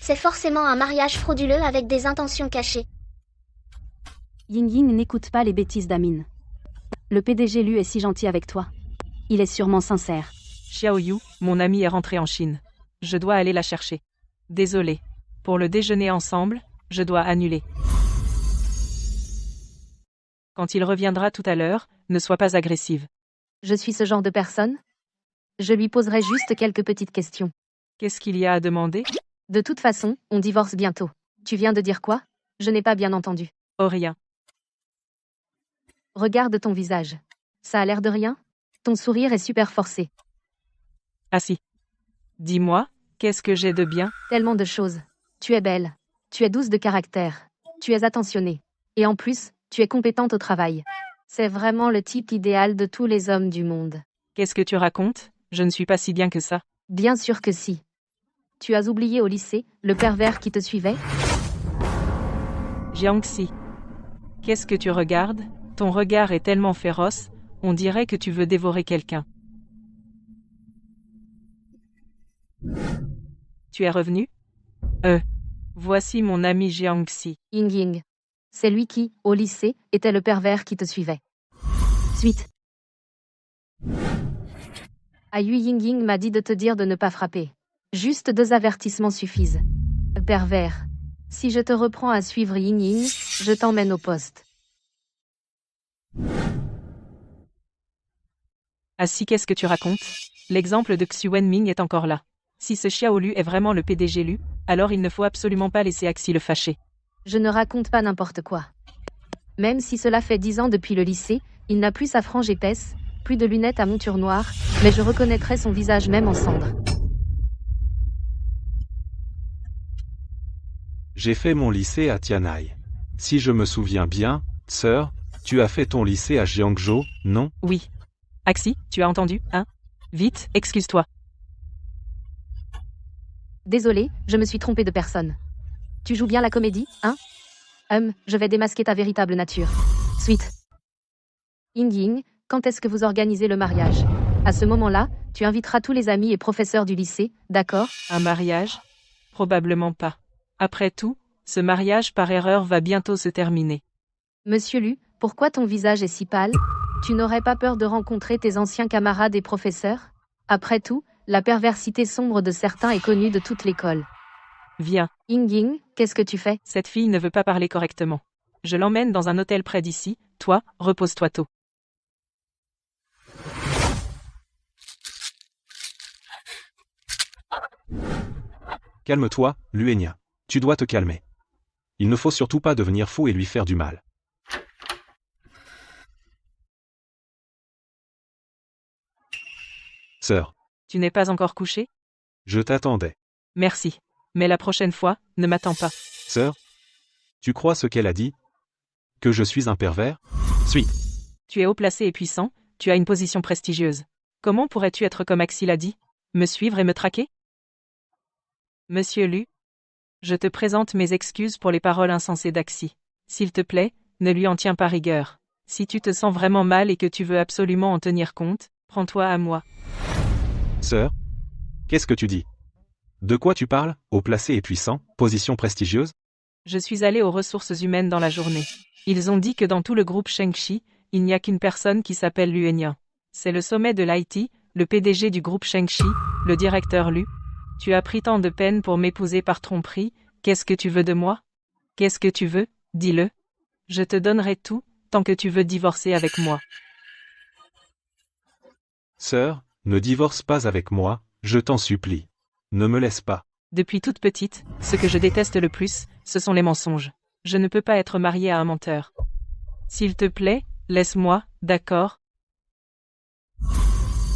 C'est forcément un mariage frauduleux avec des intentions cachées. Ying n'écoute pas les bêtises d'Amin. Le PDG Lu est si gentil avec toi. Il est sûrement sincère. Xiao Yu, mon ami est rentré en Chine. Je dois aller la chercher. Désolé. Pour le déjeuner ensemble, je dois annuler. Quand il reviendra tout à l'heure, ne sois pas agressive. Je suis ce genre de personne? Je lui poserai juste quelques petites questions. Qu'est-ce qu'il y a à demander? De toute façon, on divorce bientôt. Tu viens de dire quoi? Je n'ai pas bien entendu. Oh rien. Regarde ton visage. Ça a l'air de rien? Ton sourire est super forcé. Ah si. Dis-moi, qu'est-ce que j'ai de bien? Tellement de choses. Tu es belle. Tu es douce de caractère. Tu es attentionnée. Et en plus, tu es compétente au travail. C'est vraiment le type idéal de tous les hommes du monde. Qu'est-ce que tu racontes? Je ne suis pas si bien que ça. Bien sûr que si. Tu as oublié au lycée, le pervers qui te suivait? Jiangxi. Qu'est-ce que tu regardes? Ton regard est tellement féroce, on dirait que tu veux dévorer quelqu'un. Tu es revenu? Voici mon ami Jiangxi. Ying. C'est lui qui, au lycée, était le pervers qui te suivait. Suite. Ayu Yingying m'a dit de te dire de ne pas frapper. Juste 2 avertissements suffisent. Pervers. Si je te reprends à suivre Yingying, je t'emmène au poste. Ah si, qu'est-ce que tu racontes? L'exemple de Xu Wenming est encore là. Si ce Xiaolu est vraiment le PDG Lu, alors il ne faut absolument pas laisser Axi le fâcher. Je ne raconte pas n'importe quoi. Même si cela fait 10 ans depuis le lycée, il n'a plus sa frange épaisse, plus de lunettes à monture noire, mais je reconnaîtrais son visage même en cendres. J'ai fait mon lycée à Tianai. Si je me souviens bien, sœur, tu as fait ton lycée à Jiangzhou, non? Oui. Axi, tu as entendu, hein? Vite, excuse-toi. Désolé, je me suis trompée de personne. Tu joues bien la comédie, hein? Je vais démasquer ta véritable nature. Suite. Yingying, quand est-ce que vous organisez le mariage? À ce moment-là, tu inviteras tous les amis et professeurs du lycée, d'accord? Un mariage? Probablement pas. Après tout, ce mariage par erreur va bientôt se terminer. Monsieur Lu, pourquoi ton visage est si pâle? Tu n'aurais pas peur de rencontrer tes anciens camarades et professeurs? Après tout, la perversité sombre de certains est connue de toute l'école. Viens. Yingying, qu'est-ce que tu fais? Cette fille ne veut pas parler correctement. Je l'emmène dans un hôtel près d'ici, toi, repose-toi tôt. Calme-toi, Luenya. Tu dois te calmer. Il ne faut surtout pas devenir fou et lui faire du mal. Sœur. Tu n'es pas encore couché? Je t'attendais. Merci. Mais la prochaine fois, ne m'attends pas. Sœur? Tu crois ce qu'elle a dit? Que je suis un pervers? Suis. Tu es haut placé et puissant, tu as une position prestigieuse. Comment pourrais-tu être comme Axi l'a dit? Me suivre et me traquer? Monsieur Lu, je te présente mes excuses pour les paroles insensées d'Axi. S'il te plaît, ne lui en tiens pas rigueur. Si tu te sens vraiment mal et que tu veux absolument en tenir compte, prends-toi à moi. Sœur? Qu'est-ce que tu dis? De quoi tu parles? Haut placé et puissant, position prestigieuse? Je suis allé aux ressources humaines dans la journée. Ils ont dit que dans tout le groupe Shengxi, il n'y a qu'une personne qui s'appelle Luenya. C'est le sommet de l'IT, le PDG du groupe Shengxi, le directeur Lu. Tu as pris tant de peine pour m'épouser par tromperie, qu'est-ce que tu veux de moi? Qu'est-ce que tu veux? Dis-le. Je te donnerai tout, tant que tu veux divorcer avec moi. Sœur, ne divorce pas avec moi, je t'en supplie. Ne me laisse pas. Depuis toute petite, ce que je déteste le plus, ce sont les mensonges. Je ne peux pas être mariée à un menteur. S'il te plaît, laisse-moi, d'accord?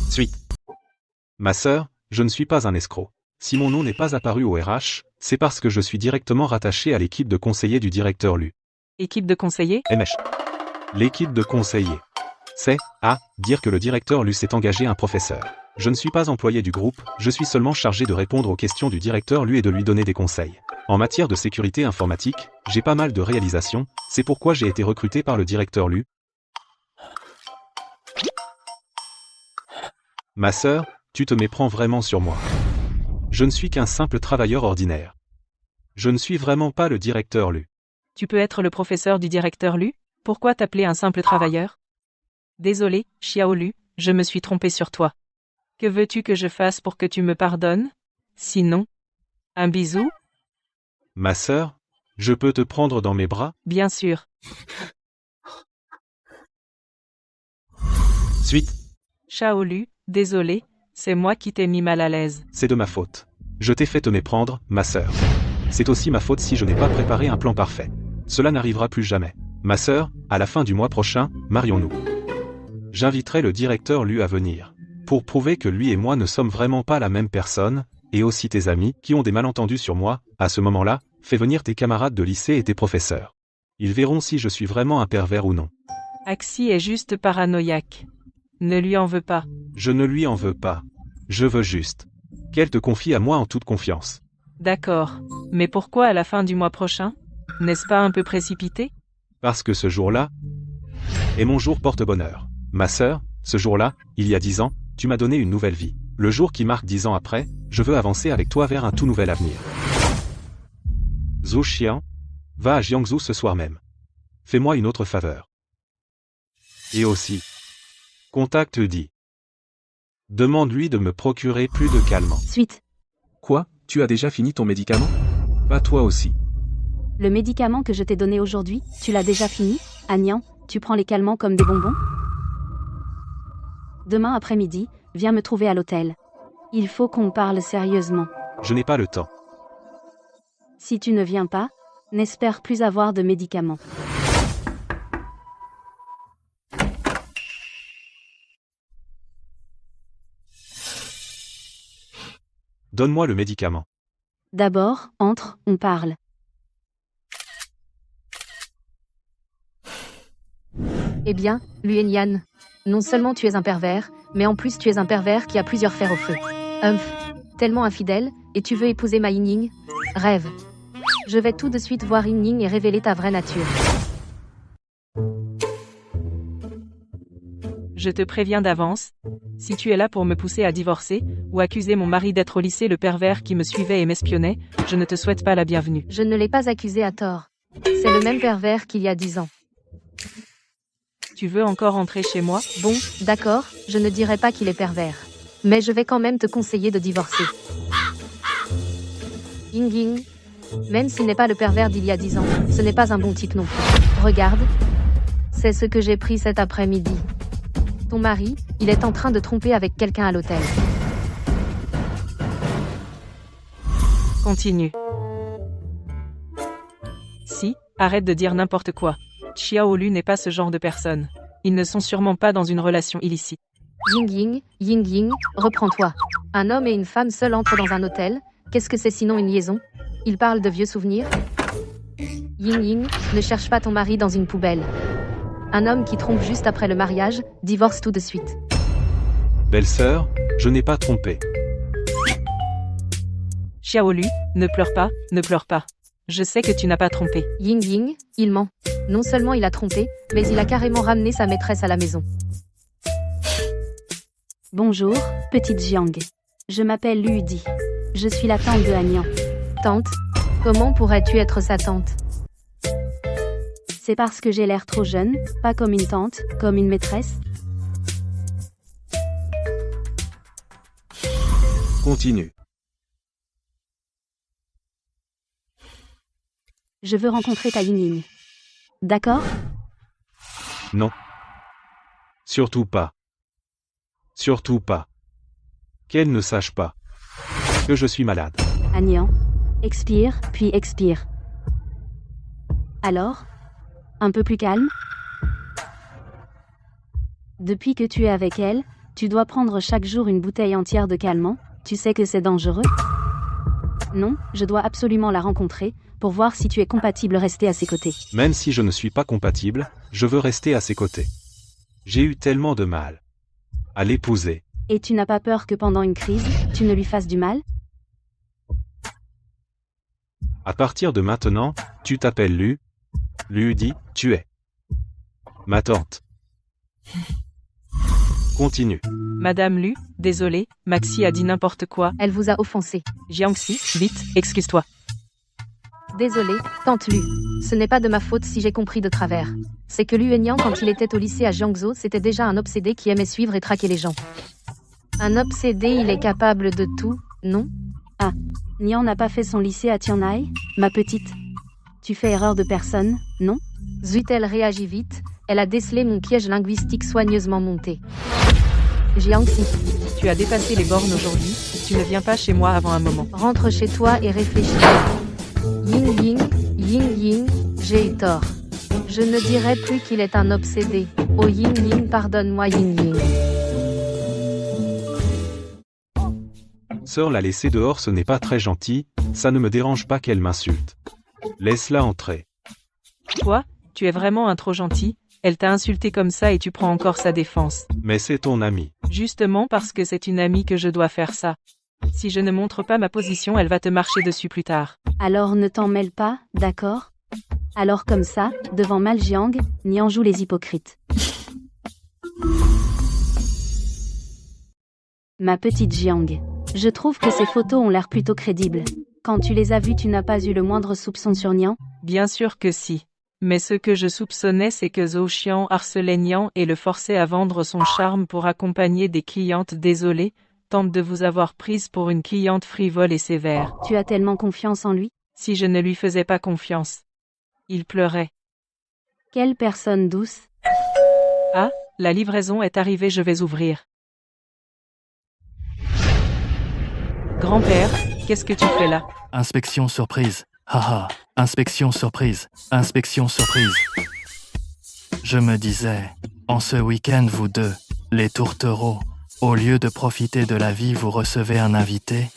Suite. Ma sœur, je ne suis pas un escroc. Si mon nom n'est pas apparu au RH, c'est parce que je suis directement rattaché à l'équipe de conseillers du directeur Lu. Équipe de conseillers? MH. L'équipe de conseillers. C'est, dire que le directeur Lu s'est engagé un professeur. Je ne suis pas employé du groupe, je suis seulement chargé de répondre aux questions du directeur Lu et de lui donner des conseils. En matière de sécurité informatique, j'ai pas mal de réalisations, c'est pourquoi j'ai été recruté par le directeur Lu. Ma sœur, tu te méprends vraiment sur moi. Je ne suis qu'un simple travailleur ordinaire. Je ne suis vraiment pas le directeur Lu. Tu peux être le professeur du directeur Lu? Pourquoi t'appeler un simple travailleur? Désolé, Xiao Lu, je me suis trompé sur toi. Que veux-tu que je fasse pour que tu me pardonnes? Sinon, un bisou? Ma sœur, je peux te prendre dans mes bras? Bien sûr. Suite. Xiao Lu, désolé, c'est moi qui t'ai mis mal à l'aise. C'est de ma faute. Je t'ai fait te méprendre, ma sœur. C'est aussi ma faute si je n'ai pas préparé un plan parfait. Cela n'arrivera plus jamais. Ma sœur, à la fin du mois prochain, marions-nous. J'inviterai le directeur Lu à venir. Pour prouver que lui et moi ne sommes vraiment pas la même personne, et aussi tes amis qui ont des malentendus sur moi, à ce moment-là, fais venir tes camarades de lycée et tes professeurs. Ils verront si je suis vraiment un pervers ou non. Axi est juste paranoïaque. Ne lui en veux pas. Je ne lui en veux pas. Je veux juste qu'elle te confie à moi en toute confiance. D'accord. Mais pourquoi à la fin du mois prochain? N'est-ce pas un peu précipité? Parce que ce jour-là est mon jour porte-bonheur. Ma sœur, ce jour-là, il y a 10 ans, tu m'as donné une nouvelle vie. Le jour qui marque 10 ans après, je veux avancer avec toi vers un tout nouvel avenir. Zhou Xian, va à Jiangzhou ce soir même. Fais-moi une autre faveur. Et aussi, contacte Di. Demande-lui de me procurer plus de calmants. Suite. Quoi? Tu as déjà fini ton médicament? Pas toi aussi. Le médicament que je t'ai donné aujourd'hui, tu l'as déjà fini? Agnan, tu prends les calmants comme des bonbons? Demain après-midi, viens me trouver à l'hôtel. Il faut qu'on parle sérieusement. Je n'ai pas le temps. Si tu ne viens pas, n'espère plus avoir de médicaments. Donne-moi le médicament. D'abord, entre, on parle. Eh bien, Luenyan, non seulement tu es un pervers, mais en plus tu es un pervers qui a plusieurs fers au feu. Tellement infidèle, et tu veux épouser ma Ying-Ying? Rêve. Je vais tout de suite voir Ying-Ying et révéler ta vraie nature. Je te préviens d'avance, si tu es là pour me pousser à divorcer, ou accuser mon mari d'être au lycée le pervers qui me suivait et m'espionnait, je ne te souhaite pas la bienvenue. Je ne l'ai pas accusé à tort. C'est le même pervers qu'il y a 10 ans. Tu veux encore entrer chez moi? Bon, d'accord, je ne dirai pas qu'il est pervers. Mais je vais quand même te conseiller de divorcer. Ying-Ying, même s'il n'est pas le pervers d'il y a 10 ans, ce n'est pas un bon type non plus. Regarde, c'est ce que j'ai pris cet après-midi. Ton mari, il est en train de tromper avec quelqu'un à l'hôtel. Continue. Si, arrête de dire n'importe quoi. Xiaolu n'est pas ce genre de personne. Ils ne sont sûrement pas dans une relation illicite. Ying-Ying, reprends-toi. Un homme et une femme seuls entrent dans un hôtel, qu'est-ce que c'est sinon une liaison? Ils parlent de vieux souvenirs? Ying-Ying, ne cherche pas ton mari dans une poubelle. Un homme qui trompe juste après le mariage, divorce tout de suite. Belle-sœur, je n'ai pas trompé. Xiaolu, ne pleure pas, ne pleure pas. Je sais que tu n'as pas trompé. Ying-Ying, il ment. Non seulement il a trompé, mais il a carrément ramené sa maîtresse à la maison. Bonjour, petite Jiang. Je m'appelle Lu Di. Je suis la tante de Agnan. Tante? Comment pourrais-tu être sa tante? C'est parce que j'ai l'air trop jeune, pas comme une tante, comme une maîtresse. Continue. Je veux rencontrer ta Ying-Ying. D'accord? Non. Surtout pas. Surtout pas. Qu'elle ne sache pas que je suis malade. Agnan. Expire, puis expire. Alors? Un peu plus calme? Depuis que tu es avec elle, tu dois prendre chaque jour une bouteille entière de calmant, tu sais que c'est dangereux? Non, je dois absolument la rencontrer, pour voir si tu es compatible rester à ses côtés. Même si je ne suis pas compatible, je veux rester à ses côtés. J'ai eu tellement de mal à l'épouser. Et tu n'as pas peur que pendant une crise, tu ne lui fasses du mal? À partir de maintenant, tu t'appelles Lu. Lu dit, tu es ma tante. Continue. Madame Lu, désolée, Maxi a dit n'importe quoi. Elle vous a offensé. Jiangxi, vite, excuse-toi. Désolée, tante Lu. Ce n'est pas de ma faute si j'ai compris de travers. C'est que Luenyan, quand il était au lycée à Jiangzhou, c'était déjà un obsédé qui aimait suivre et traquer les gens. Un obsédé, il est capable de tout, non? Ah, Nian n'a pas fait son lycée à Tianai, ma petite. Tu fais erreur de personne, non? Zut, elle réagit vite. Elle a décelé mon piège linguistique soigneusement monté. Jiangxi. Tu as dépassé les bornes aujourd'hui, tu ne viens pas chez moi avant un moment. Rentre chez toi et réfléchis. Ying-Ying, j'ai eu tort. Je ne dirai plus qu'il est un obsédé. Oh Ying-Ying, pardonne-moi Ying-Ying. Sœur, la laisser dehors, ce n'est pas très gentil, ça ne me dérange pas qu'elle m'insulte. Laisse-la entrer. Toi, tu es vraiment un trop gentil, elle t'a insulté comme ça et tu prends encore sa défense. Mais c'est ton amie. Justement parce que c'est une amie que je dois faire ça. Si je ne montre pas ma position, elle va te marcher dessus plus tard. Alors ne t'en mêle pas, d'accord? Alors comme ça, devant Maljiang, Nian joue les hypocrites. Ma petite Jiang. Je trouve que ces photos ont l'air plutôt crédibles. Quand tu les as vues, tu n'as pas eu le moindre soupçon sur Nian? Bien sûr que si. Mais ce que je soupçonnais c'est que Zhou Xian harcelait Nian et le forçait à vendre son charme pour accompagner des clientes désolées, tente de vous avoir prise pour une cliente frivole et sévère. Tu as tellement confiance en lui? Si je ne lui faisais pas confiance. Il pleurait. Quelle personne douce. Ah, la livraison est arrivée, je vais ouvrir. Grand-père, qu'est-ce que tu fais là? Inspection surprise. Haha, inspection surprise. Inspection surprise. Je me disais, en ce week-end vous deux, les tourtereaux, au lieu de profiter de la vie vous recevez un invité?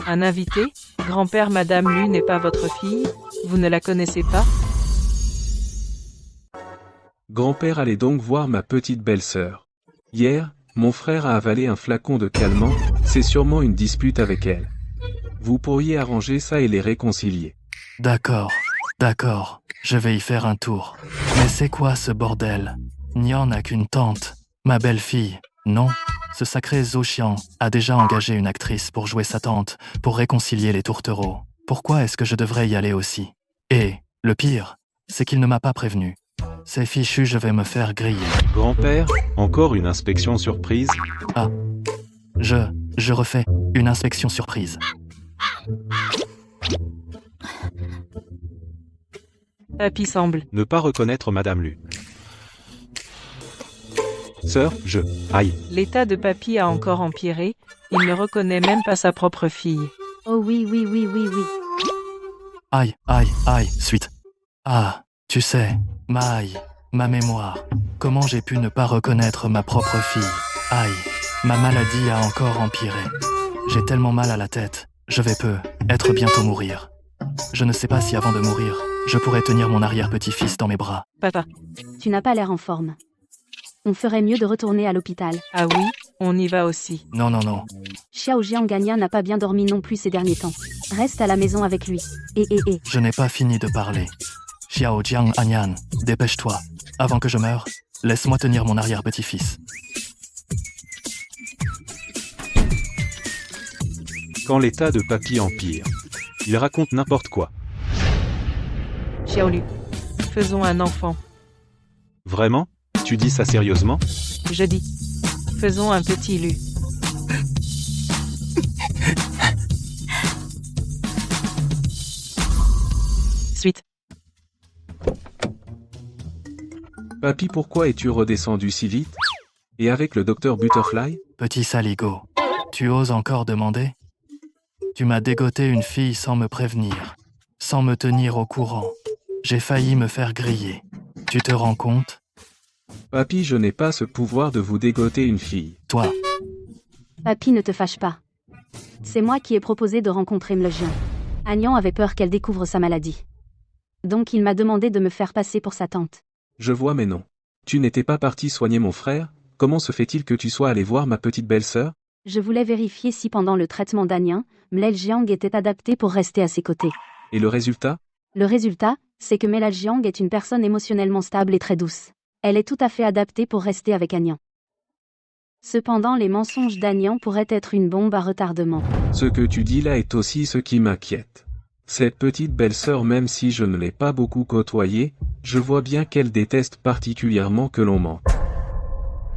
Un invité? Grand-père, Madame Lu n'est pas votre fille? Vous ne la connaissez pas? Grand-père allait donc voir ma petite belle-sœur. Hier, mon frère a avalé un flacon de calmant, c'est sûrement une dispute avec elle. Vous pourriez arranger ça et les réconcilier. D'accord, je vais y faire un tour. Mais c'est quoi ce bordel? Nian n'a qu'une tante, ma belle-fille, non? Ce sacré Zhou Xian a déjà engagé une actrice pour jouer sa tante, pour réconcilier les tourtereaux. Pourquoi est-ce que je devrais y aller aussi? Et, le pire, c'est qu'il ne m'a pas prévenu. C'est fichu, je vais me faire griller. Grand-père, encore une inspection surprise? Ah, je refais une inspection surprise. Papy semble. Ne pas reconnaître Madame Lu. Sœur, aïe. L'état de papy a encore empiré, il ne reconnaît même pas sa propre fille. Oh oui. Aïe, suite. Ah, tu sais, ma mémoire. Comment j'ai pu ne pas reconnaître ma propre fille? Aïe, ma maladie a encore empiré. J'ai tellement mal à la tête, je vais être bientôt mourir. Je ne sais pas si avant de mourir, je pourrais tenir mon arrière-petit-fils dans mes bras. Papa. Tu n'as pas l'air en forme. On ferait mieux de retourner à l'hôpital. Ah oui, on y va aussi. Non. Xiao Jianganya n'a pas bien dormi non plus ces derniers temps. Reste à la maison avec lui. Et. Je n'ai pas fini de parler. Xiao Jiang Anyan, dépêche-toi. Avant que je meure, laisse-moi tenir mon arrière-petit-fils. Quand l'état de papy empire, il raconte n'importe quoi. Xiaolu. Faisons un enfant. Vraiment? Tu dis ça sérieusement? Je dis. Faisons un petit Lu. Suite. Papy, pourquoi es-tu redescendu si vite? Et avec le docteur Butterfly? Petit saligo, tu oses encore demander? Tu m'as dégoté une fille sans me prévenir, sans me tenir au courant. J'ai failli me faire griller. Tu te rends compte? Papy, je n'ai pas ce pouvoir de vous dégoter une fille. Toi. Papy, ne te fâche pas. C'est moi qui ai proposé de rencontrer Mlejian. Agnan avait peur qu'elle découvre sa maladie. Donc il m'a demandé de me faire passer pour sa tante. Je vois mais non. Tu n'étais pas parti soigner mon frère? Comment se fait-il que tu sois allé voir ma petite belle-sœur? Je voulais vérifier si pendant le traitement d'Agnan, Mlejiang était adapté pour rester à ses côtés. Et le résultat? Le résultat, c'est que Mlejiang est une personne émotionnellement stable et très douce. Elle est tout à fait adaptée pour rester avec Agnan. Cependant, les mensonges d'Agnan pourraient être une bombe à retardement. Ce que tu dis là est aussi ce qui m'inquiète. Cette petite belle-sœur, même si je ne l'ai pas beaucoup côtoyée, je vois bien qu'elle déteste particulièrement que l'on mente.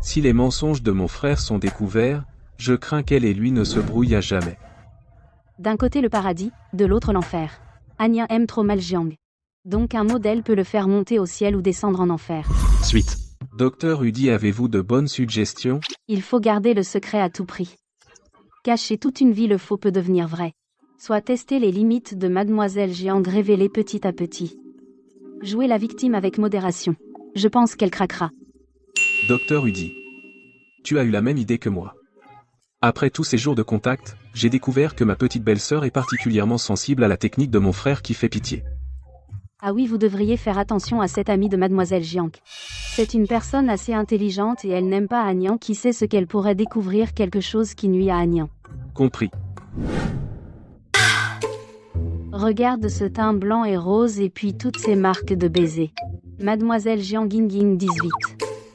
Si les mensonges de mon frère sont découverts, je crains qu'elle et lui ne se brouillent à jamais. D'un côté le paradis, de l'autre l'enfer. Agnan aime trop Mlejiang. Donc un modèle peut le faire monter au ciel ou descendre en enfer. Suite. Docteur Udi, avez-vous de bonnes suggestions? Il faut garder le secret à tout prix. Cacher toute une vie, le faux peut devenir vrai. Soit tester les limites de Mademoiselle Jiang révélées petit à petit. Jouer la victime avec modération. Je pense qu'elle craquera. Docteur Udi, tu as eu la même idée que moi. Après tous ces jours de contact, j'ai découvert que ma petite belle-sœur est particulièrement sensible à la technique de mon frère qui fait pitié. Ah oui, vous devriez faire attention à cette amie de Mademoiselle Jiang. C'est une personne assez intelligente et elle n'aime pas Agnan qui sait ce qu'elle pourrait découvrir, quelque chose qui nuit à Agnan. Compris. Regarde ce teint blanc et rose et puis toutes ces marques de baisers. Mademoiselle Jiang Yingying 18.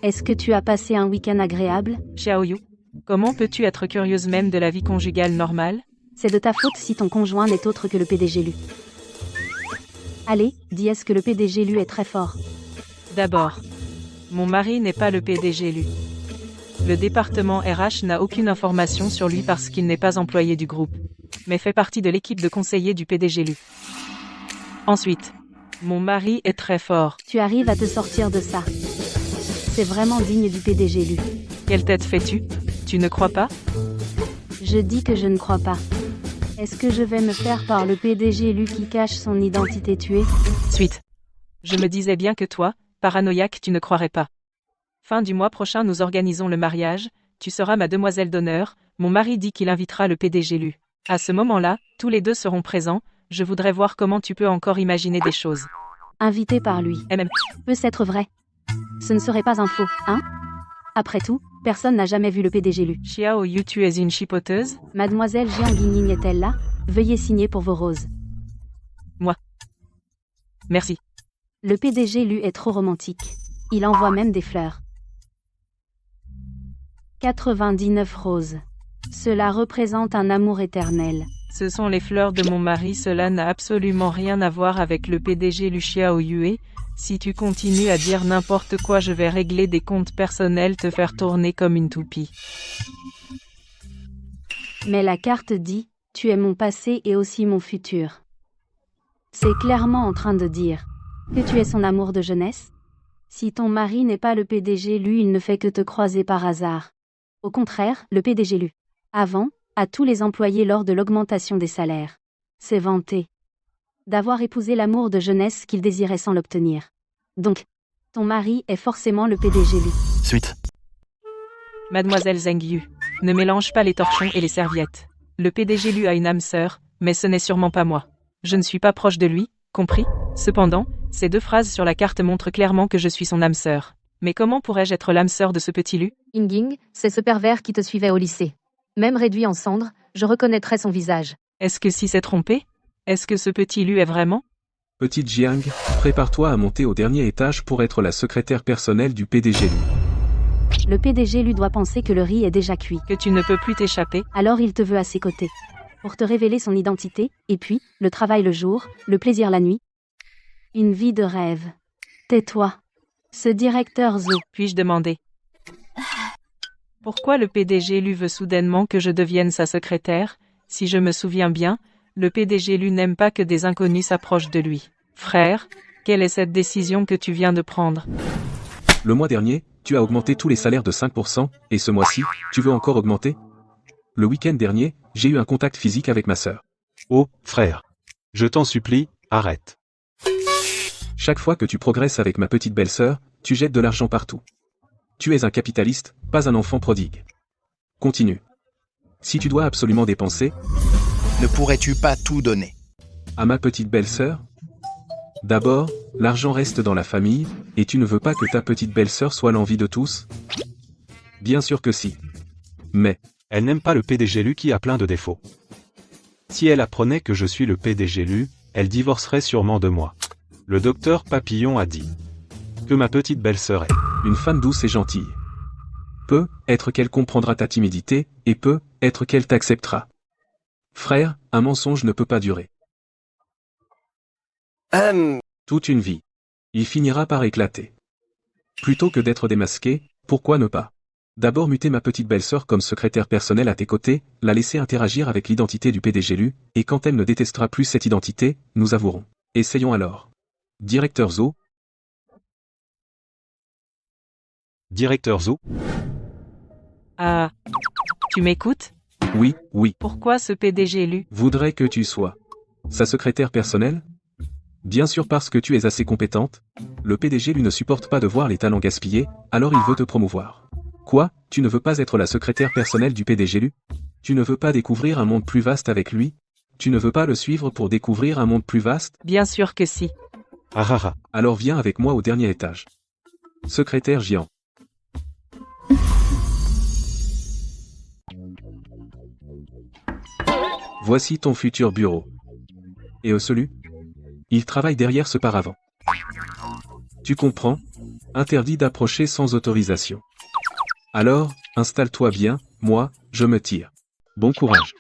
Est-ce que tu as passé un week-end agréable? Xiaoyu, comment peux-tu être curieuse même de la vie conjugale normale? C'est de ta faute si ton conjoint n'est autre que le PDG Lu. Allez, dis est-ce que le PDG lui est très fort. D'abord, mon mari n'est pas le PDG lui. Le département RH n'a aucune information sur lui parce qu'il n'est pas employé du groupe, mais fait partie de l'équipe de conseillers du PDG lui. Ensuite, mon mari est très fort. Tu arrives à te sortir de ça. C'est vraiment digne du PDG lui. Quelle tête fais-tu? Tu ne crois pas? Je dis que je ne crois pas. Est-ce que je vais me faire par le PDG lui qui cache son identité tuée? Suite. Je me disais bien que toi, paranoïaque, tu ne croirais pas. Fin du mois prochain, nous organisons le mariage, tu seras ma demoiselle d'honneur, mon mari dit qu'il invitera le PDG lui. À ce moment-là, tous les deux seront présents, je voudrais voir comment tu peux encore imaginer des choses. Invité par lui. Peut être vrai. Ce ne serait pas un faux, hein? Après tout, personne n'a jamais vu le PDG lui. Xiao Yu, tu es une chipoteuse? Mademoiselle Jiang Yingning est-elle là? Veuillez signer pour vos roses. Moi. Merci. Le PDG lui est trop romantique. Il envoie même des fleurs. 99 roses. Cela représente un amour éternel. Ce sont les fleurs de mon mari, cela n'a absolument rien à voir avec le PDG Lu Xiao Yue. Si tu continues à dire n'importe quoi, je vais régler des comptes personnels, te faire tourner comme une toupie. Mais la carte dit, tu es mon passé et aussi mon futur. C'est clairement en train de dire que tu es son amour de jeunesse. Si ton mari n'est pas le PDG lui, il ne fait que te croiser par hasard. Au contraire, le PDG lui, avant, à tous les employés lors de l'augmentation des salaires, s'est vanté d'avoir épousé l'amour de jeunesse qu'il désirait sans l'obtenir. Donc, ton mari est forcément le PDG lui. Suite. Mademoiselle Zheng Yu, ne mélange pas les torchons et les serviettes. Le PDG lui a une âme sœur, mais ce n'est sûrement pas moi. Je ne suis pas proche de lui, compris? Cependant, ces deux phrases sur la carte montrent clairement que je suis son âme sœur. Mais comment pourrais-je être l'âme sœur de ce petit Lu? Ying, c'est ce pervers qui te suivait au lycée. Même réduit en cendres, je reconnaîtrais son visage. Est-ce que si c'est trompé? Est-ce que ce petit Lu est vraiment? Petite Jiang, prépare-toi à monter au dernier étage pour être la secrétaire personnelle du PDG Lu. Le PDG lui doit penser que le riz est déjà cuit. Que tu ne peux plus t'échapper. Alors il te veut à ses côtés. Pour te révéler son identité, et puis, le travail le jour, le plaisir la nuit. Une vie de rêve. Tais-toi. Ce directeur Zhou. Puis-je demander pourquoi le PDG Lu veut soudainement que je devienne sa secrétaire? Si je me souviens bien, le PDG Lu n'aime pas que des inconnus s'approchent de lui. Frère, quelle est cette décision que tu viens de prendre? Le mois dernier, tu as augmenté tous les salaires de 5%, et ce mois-ci, tu veux encore augmenter? Le week-end dernier, j'ai eu un contact physique avec ma sœur. Oh, frère. Je t'en supplie, arrête. Chaque fois que tu progresses avec ma petite belle-sœur, tu jettes de l'argent partout. Tu es un capitaliste, pas un enfant prodigue. Continue. Si tu dois absolument dépenser, Ne pourrais-tu pas tout donner? à ma petite belle-sœur? D'abord, l'argent reste dans la famille, et tu ne veux pas que ta petite belle-sœur soit l'envie de tous? Bien sûr que si. Mais, Elle n'aime pas le PDG Lu qui a plein de défauts. Si elle apprenait que je suis le PDG Lu, elle divorcerait sûrement de moi. Le docteur Papillon a dit que ma petite belle-sœur est une femme douce et gentille. Peut être qu'elle comprendra ta timidité, et peut être qu'elle t'acceptera. Frère, un mensonge ne peut pas durer. Toute une vie. Il finira par éclater. Plutôt que d'être démasqué, pourquoi ne pas d'abord muter ma petite belle-sœur comme secrétaire personnelle à tes côtés, la laisser interagir avec l'identité du PDG Lu, et quand elle ne détestera plus cette identité, nous avouerons. Essayons alors. Directeur Zhou. directeur Zhou. Ah. Tu m'écoutes? Oui, oui. Pourquoi ce PDG Lu Voudrait que tu sois sa secrétaire personnelle? Bien sûr parce que tu es assez compétente. Le PDG lui ne supporte pas de voir les talents gaspillés, alors il veut te promouvoir. Quoi? Tu ne veux pas être la secrétaire personnelle du PDG Lu? Tu ne veux pas découvrir un monde plus vaste avec lui? Tu ne veux pas le suivre pour découvrir un monde plus vaste? Bien sûr que si. Ah ah ah. Alors viens avec moi au dernier étage. Secrétaire Jiang. Voici ton futur bureau. Et celui? Il travaille derrière ce paravent. Tu comprends? Interdit d'approcher sans autorisation. Alors, installe-toi bien, moi, je me tire. Bon courage.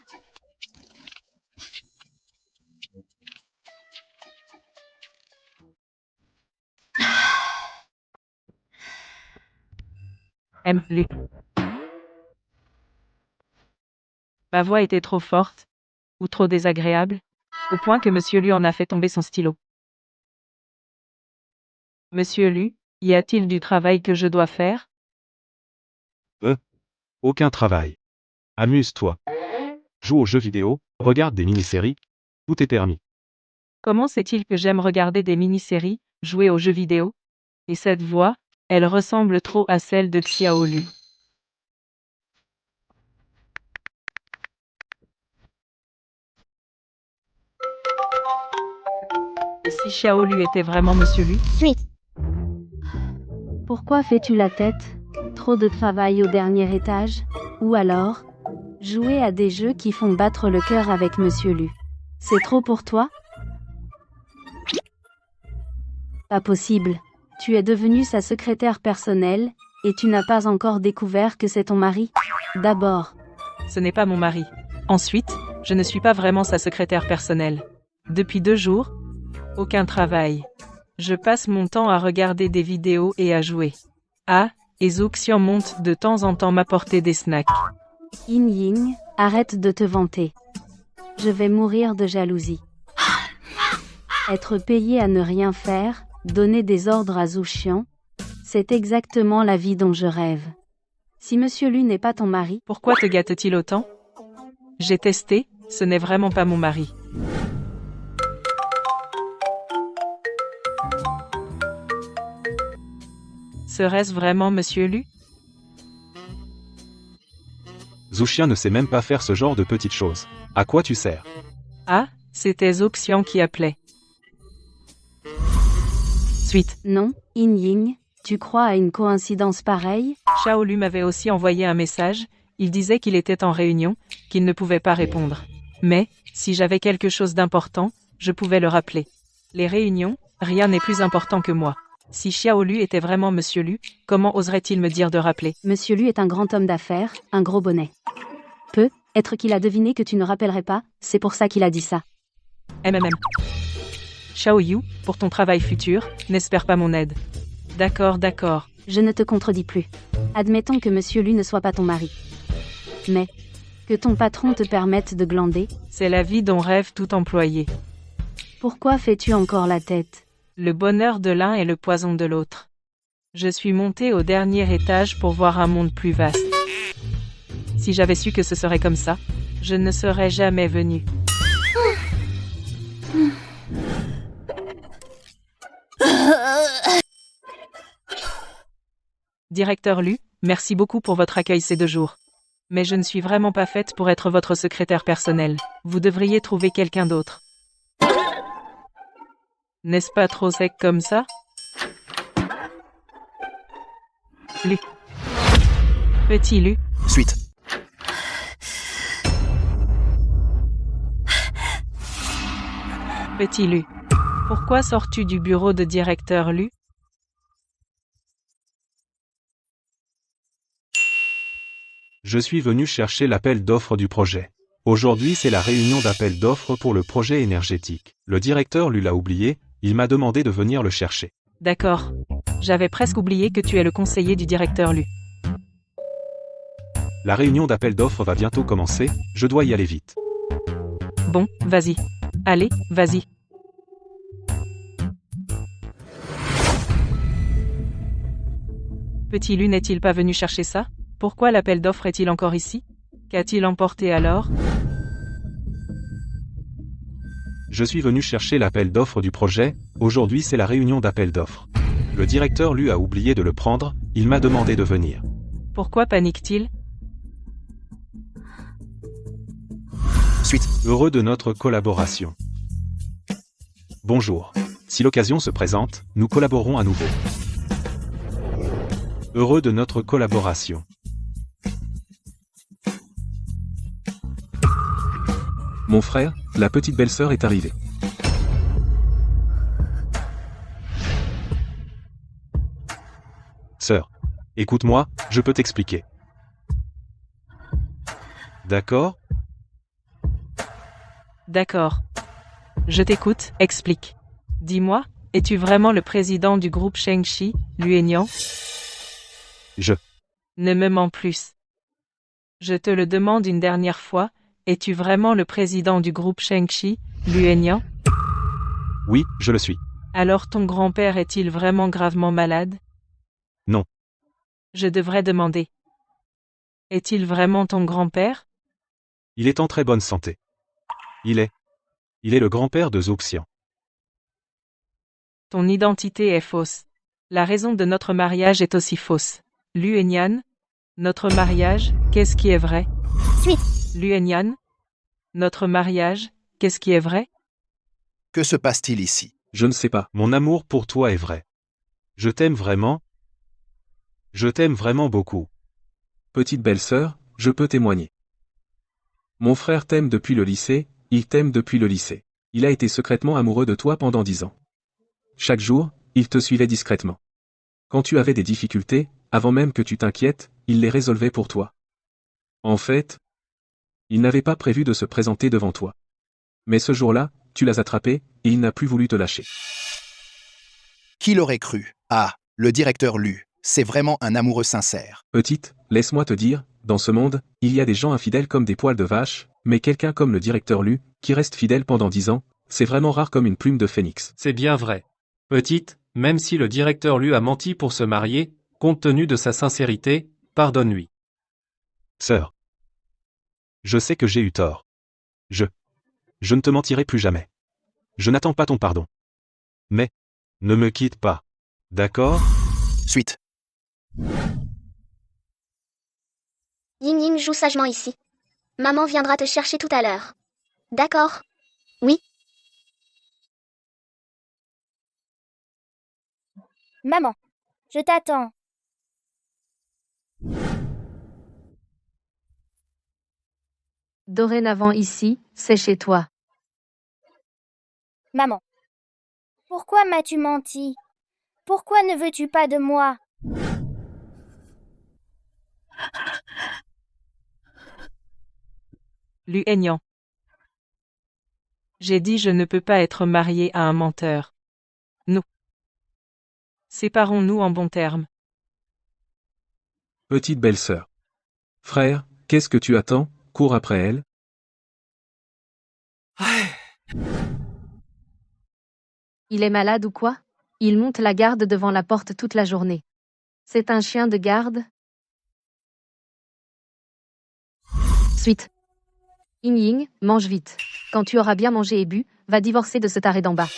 Lu. Ma voix était trop forte, ou trop désagréable, au point que Monsieur Lu en a fait tomber son stylo. Monsieur Lu, y a-t-il du travail que je dois faire? Aucun travail. Amuse-toi. Joue aux jeux vidéo, regarde des mini-séries, tout est permis. Comment sait-il que j'aime regarder des mini-séries, jouer aux jeux vidéo? Et cette voix, elle ressemble trop à celle de Xiao Lu. Et si Xiao Lu était vraiment Monsieur Lu? Pourquoi fais-tu la tête? Trop de travail au dernier étage? Ou alors, jouer à des jeux qui font battre le cœur avec Monsieur Lu. C'est trop pour toi? Pas possible. Tu es devenu sa secrétaire personnelle, et tu n'as pas encore découvert que c'est ton mari? D'abord. Ce n'est pas mon mari. Ensuite, je ne suis pas vraiment sa secrétaire personnelle. Depuis 2 jours, aucun travail. Je passe mon temps à regarder des vidéos et à jouer. Ah, et Zouxian monte de temps en temps m'apporter des snacks. Yin Ying, arrête de te vanter. Je vais mourir de jalousie. Être payé à ne rien faire, donner des ordres à Zouxian, c'est exactement la vie dont je rêve. Si Monsieur Lu n'est pas ton mari, pourquoi te gâte-t-il autant? J'ai testé, ce n'est vraiment pas mon mari. Serait-ce vraiment Monsieur Lu? Zouxian ne sait même pas faire ce genre de petites choses. À quoi tu sers? Ah, c'était Zouxian qui appelait. Suite. Non, Yin Ying, tu crois à une coïncidence pareille? Xiao Lu m'avait aussi envoyé un message, il disait qu'il était en réunion, qu'il ne pouvait pas répondre. Mais, si j'avais quelque chose d'important, je pouvais le rappeler. Les réunions, rien n'est plus important que moi. Si Xiao Lu était vraiment Monsieur Lu, comment oserait-il me dire de rappeler? Monsieur Lu est un grand homme d'affaires, un gros bonnet. Peut-être qu'il a deviné que tu ne rappellerais pas, c'est pour ça qu'il a dit ça. Xiao Yu, pour ton travail futur, n'espère pas mon aide. D'accord. Je ne te contredis plus. Admettons que Monsieur Lu ne soit pas ton mari. Mais, que ton patron te permette de glander? C'est la vie dont rêve tout employé. Pourquoi fais-tu encore la tête? Le bonheur de l'un est le poison de l'autre. Je suis monté au dernier étage pour voir un monde plus vaste. Si j'avais su que ce serait comme ça, je ne serais jamais venu. Directeur Lu, merci beaucoup pour votre accueil ces 2 jours. Mais je ne suis vraiment pas faite pour être votre secrétaire personnel. Vous devriez trouver quelqu'un d'autre. N'est-ce pas trop sec comme ça? Lu. Petit Lu. Suite. Petit Lu. Pourquoi sors-tu du bureau de directeur Lu? Je suis venu chercher l'appel d'offres du projet. Aujourd'hui c'est la réunion d'appel d'offres pour le projet énergétique. Le directeur Lu l'a oublié, il m'a demandé de venir le chercher. D'accord. J'avais presque oublié que tu es le conseiller du directeur Lu. La réunion d'appel d'offres va bientôt commencer, je dois y aller vite. Bon, vas-y. Allez, vas-y. Petit Lu n'est-il pas venu chercher ça? Pourquoi l'appel d'offres est-il encore ici? Qu'a-t-il emporté alors? Je suis venu chercher l'appel d'offres du projet, aujourd'hui c'est la réunion d'appel d'offres. Le directeur Lu a oublié de le prendre, il m'a demandé de venir. Pourquoi panique-t-il? Suite. Heureux de notre collaboration. Bonjour. Si l'occasion se présente, nous collaborons à nouveau. Heureux de notre collaboration. Mon frère, la petite belle-sœur est arrivée. Sœur. Écoute-moi, je peux t'expliquer. D'accord? D'accord. Je t'écoute, explique. Dis-moi, es-tu vraiment le président du groupe Shengxi, Luenian? Ne me mens plus. Je te le demande une dernière fois, es-tu vraiment le président du groupe Shang-Chi, Luenyan? Oui, je le suis. Alors ton grand-père est-il vraiment gravement malade? Non. Je devrais demander. Est-il vraiment ton grand-père? Il est en très bonne santé. Il est le grand-père de Zhou Xian. Ton identité est fausse. La raison de notre mariage est aussi fausse. Luenyan? Notre mariage, qu'est-ce qui est vrai? Suite. Luenyan? Notre mariage, qu'est-ce qui est vrai? Que se passe-t-il ici? Je ne sais pas. Mon amour pour toi est vrai. Je t'aime vraiment. Je t'aime vraiment beaucoup. Petite belle-sœur, je peux témoigner. Mon frère t'aime depuis le lycée, il t'aime depuis le lycée. Il a été secrètement amoureux de toi pendant 10 ans. Chaque jour, il te suivait discrètement. Quand tu avais des difficultés, avant même que tu t'inquiètes, il les résolvait pour toi. En fait, il n'avait pas prévu de se présenter devant toi. Mais ce jour-là, tu l'as attrapé, et il n'a plus voulu te lâcher. Qui l'aurait cru? Ah, le directeur Lu, c'est vraiment un amoureux sincère. Petite, laisse-moi te dire, dans ce monde, il y a des gens infidèles comme des poils de vache, mais quelqu'un comme le directeur Lu, qui reste fidèle pendant 10 ans, c'est vraiment rare comme une plume de phénix. C'est bien vrai. Petite, même si le directeur Lu a menti pour se marier, compte tenu de sa sincérité, pardonne-lui. Sœur. Je sais que j'ai eu tort. Je ne te mentirai plus jamais. Je n'attends pas ton pardon. Mais, ne me quitte pas. D'accord? Suite. Ying Ying joue sagement ici. Maman viendra te chercher tout à l'heure. D'accord? Oui. Maman, je t'attends. Dorénavant ici, c'est chez toi. Maman. Pourquoi m'as-tu menti? Pourquoi ne veux-tu pas de moi? Luenyan. J'ai dit je ne peux pas être marié à un menteur. Nous. Séparons-nous en bons termes. Petite belle-sœur. Frère, qu'est-ce que tu attends? Cours après elle. Il est malade ou quoi? Il monte la garde devant la porte toute la journée. C'est un chien de garde? Suite. Ying Ying, mange vite. Quand tu auras bien mangé et bu, va divorcer de ce taré d'en bas.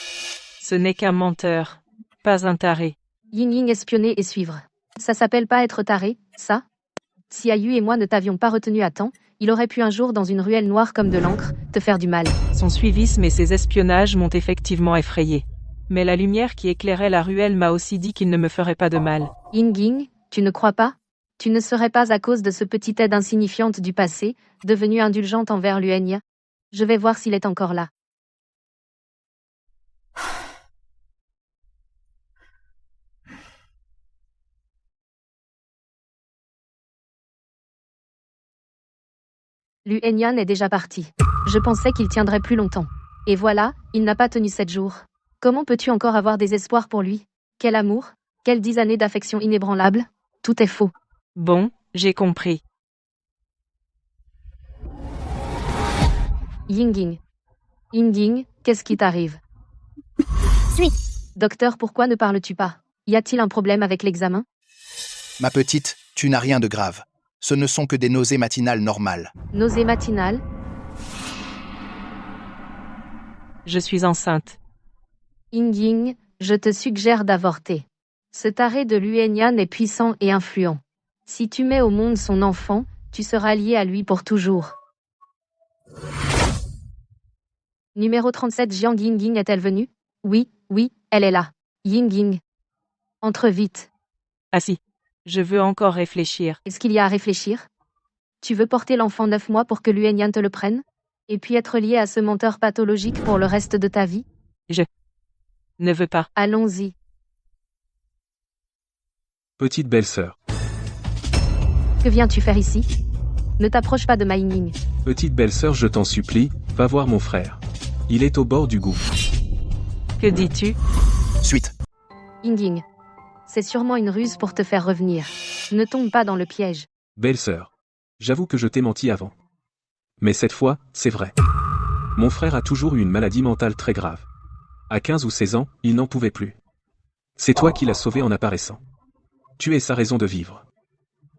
Ce n'est qu'un menteur, pas un taré. Ying Ying espionner et suivre. Ça s'appelle pas être taré, ça? Si Ayu et moi ne t'avions pas retenu à temps, il aurait pu un jour dans une ruelle noire comme de l'encre, te faire du mal. Son suivisme et ses espionnages m'ont effectivement effrayé. Mais la lumière qui éclairait la ruelle m'a aussi dit qu'il ne me ferait pas de mal. Ying Ying, tu ne crois pas? Tu ne serais pas à cause de ce petit aide insignifiante du passé, devenue indulgente envers Luenyan? Je vais voir s'il est encore là. Luenyan est déjà parti. Je pensais qu'il tiendrait plus longtemps. Et voilà, il n'a pas tenu 7 jours. Comment peux-tu encore avoir des espoirs pour lui? Quel amour? Quelles 10 années d'affection inébranlable? Tout est faux. Bon, j'ai compris. Ying Ying. Ying Ying, qu'est-ce qui t'arrive? Suis. Docteur, pourquoi ne parles-tu pas? Y a-t-il un problème avec l'examen? Ma petite, tu n'as rien de grave. Ce ne sont que des nausées matinales normales. Nausées matinales? Je suis enceinte. Ying Ying, je te suggère d'avorter. Ce taré de Luenyan est puissant et influent. Si tu mets au monde son enfant, tu seras lié à lui pour toujours. Numéro 37, Jiang Ying Ying est-elle venue? Oui, elle est là. Ying Ying. Entre vite. Assis. Je veux encore réfléchir. Est-ce qu'il y a à réfléchir? Tu veux porter l'enfant 9 mois pour que Luenyan te le prenne? Et puis être lié à ce menteur pathologique pour le reste de ta vie? Je ne veux pas. Allons-y. Petite belle-sœur. Que viens-tu faire ici? Ne t'approche pas de ma Ying Ying. Petite belle-sœur, je t'en supplie, va voir mon frère. Il est au bord du gouffre. Que dis-tu? Suite. Ying Ying. C'est sûrement une ruse pour te faire revenir. Ne tombe pas dans le piège. Belle-sœur. J'avoue que je t'ai menti avant. Mais cette fois, c'est vrai. Mon frère a toujours eu une maladie mentale très grave. À 15 ou 16 ans, il n'en pouvait plus. C'est toi qui l'as sauvé en apparaissant. Tu es sa raison de vivre.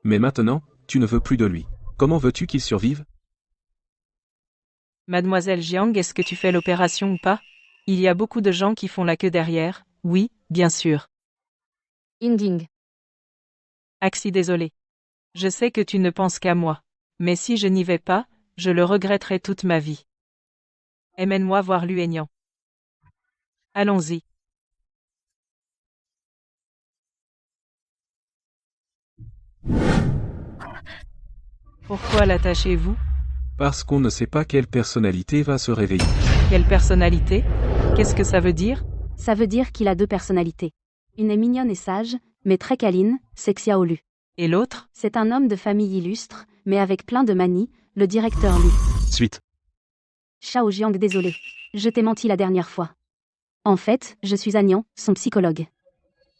Mais maintenant, tu ne veux plus de lui. Comment veux-tu qu'il survive? Mademoiselle Jiang, est-ce que tu fais l'opération ou pas? Il y a beaucoup de gens qui font la queue derrière. Oui, bien sûr. Ying. Axi, désolé. Je sais que tu ne penses qu'à moi. Mais si je n'y vais pas, je le regretterai toute ma vie. Emmène-moi voir Luignan. Allons-y. Pourquoi l'attachez-vous? Parce qu'on ne sait pas quelle personnalité va se réveiller. Quelle personnalité? Qu'est-ce que ça veut dire? Ça veut dire qu'il a deux personnalités. Une est mignonne et sage, mais très câline, c'est Xiaolu. Et l'autre? C'est un homme de famille illustre, mais avec plein de manies, le directeur Lu. Suite. Xiao Jiang, désolé. Je t'ai menti la dernière fois. En fait, je suis Agnan, son psychologue.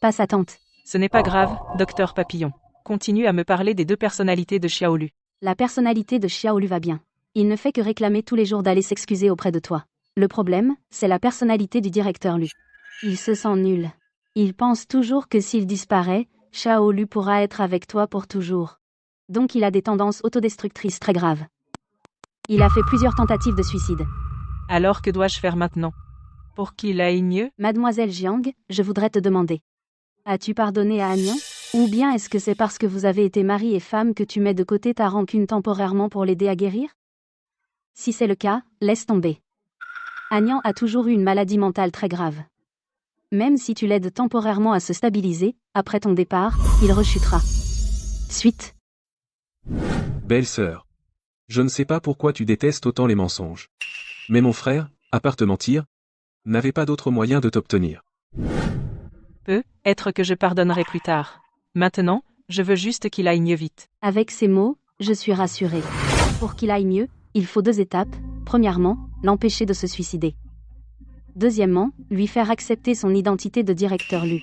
Pas sa tante. Ce n'est pas grave, docteur Papillon. Continue à me parler des deux personnalités de Xiaolu. La personnalité de Xiaolu va bien. Il ne fait que réclamer tous les jours d'aller s'excuser auprès de toi. Le problème, c'est la personnalité du directeur Lu. Il se sent nul. Il pense toujours que s'il disparaît, Xiaolu pourra être avec toi pour toujours. Donc il a des tendances autodestructrices très graves. Il a fait plusieurs tentatives de suicide. Alors que dois-je faire maintenant? Pour qu'il aille mieux? Mademoiselle Jiang, je voudrais te demander. As-tu pardonné à Agnan? Ou bien est-ce que c'est parce que vous avez été mari et femme que tu mets de côté ta rancune temporairement pour l'aider à guérir? Si c'est le cas, laisse tomber. Agnan a toujours eu une maladie mentale très grave. Même si tu l'aides temporairement à se stabiliser, après ton départ, il rechutera. Suite. Belle-sœur. Je ne sais pas pourquoi tu détestes autant les mensonges. Mais mon frère, à part te mentir, n'avait pas d'autre moyen de t'obtenir. Peut-être que je pardonnerai plus tard. Maintenant, je veux juste qu'il aille mieux vite. Avec ces mots, je suis rassurée. Pour qu'il aille mieux, il faut 2 étapes. Premièrement, l'empêcher de se suicider. Deuxièmement, lui faire accepter son identité de directeur Lu.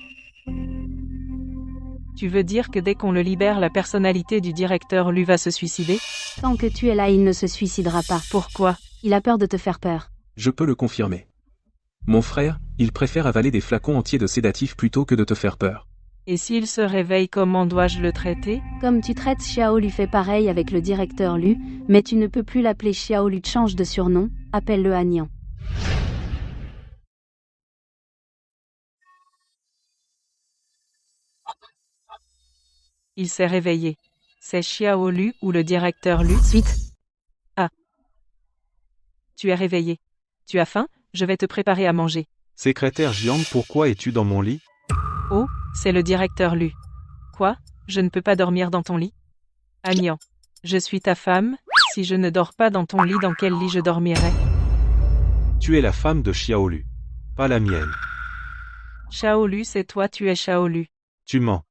Tu veux dire que dès qu'on le libère, la personnalité du directeur Lu va se suicider? Tant que tu es là, il ne se suicidera pas. Pourquoi? Il a peur de te faire peur. Je peux le confirmer. Mon frère, il préfère avaler des flacons entiers de sédatifs plutôt que de te faire peur. Et s'il se réveille, comment dois-je le traiter? Comme tu traites Xiaolu, fait pareil avec le directeur Lu, mais tu ne peux plus l'appeler Xiaolu, change de surnom, appelle-le Agnan. Il s'est réveillé. C'est Xiaolu ou le directeur Lu? Suite. Ah. Tu es réveillé. Tu as faim? Je vais te préparer à manger. Secrétaire Jiang, pourquoi es-tu dans mon lit? Oh, c'est le directeur Lu. Quoi? Je ne peux pas dormir dans ton lit? Agnan. Je suis ta femme, si je ne dors pas dans ton lit, dans quel lit je dormirai? Tu es la femme de Xiaolu. Pas la mienne. Xiaolu, c'est toi, tu es Xiaolu. Tu mens.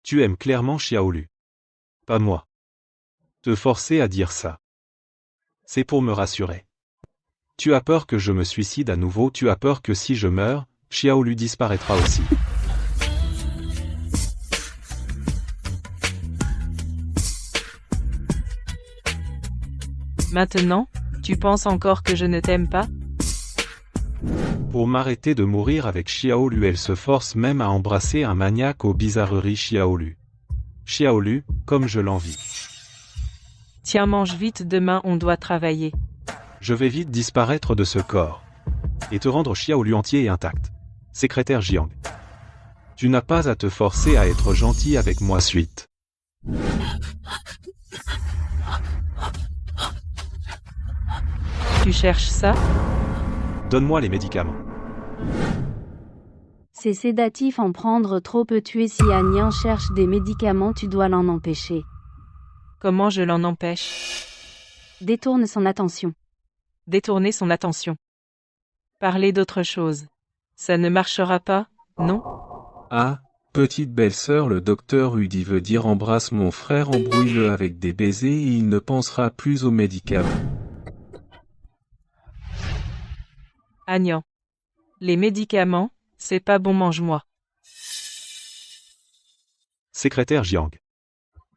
Tu aimes clairement Xiaolu. Pas moi. Te forcer à dire ça. C'est pour me rassurer. Tu as peur que je me suicide à nouveau, tu as peur que si je meurs, Xiaolu disparaîtra aussi. Maintenant, tu penses encore que je ne t'aime pas? Pour m'arrêter de mourir avec Xiaolu, elle se force même à embrasser un maniaque aux bizarreries Xiaolu. Xiaolu, comme je l'envie. Tiens, mange vite, demain on doit travailler. Je vais vite disparaître de ce corps. Et te rendre Xiaolu entier et intact. Secrétaire Jiang. Tu n'as pas à te forcer à être gentil avec moi, suite. Tu cherches ça? Donne-moi les médicaments. Ces sédatifs, en prendre trop peut tuer. Si Agnan cherche des médicaments, tu dois l'en empêcher. Comment je l'en empêche? Détourne son attention. Détourner son attention. Parler d'autre chose. Ça ne marchera pas, non? Ah, petite belle-sœur, le docteur Rudy veut dire embrasse mon frère, embrouille-le avec des baisers et il ne pensera plus aux médicaments. Agnan. Les médicaments, c'est pas bon, mange-moi. Secrétaire Jiang.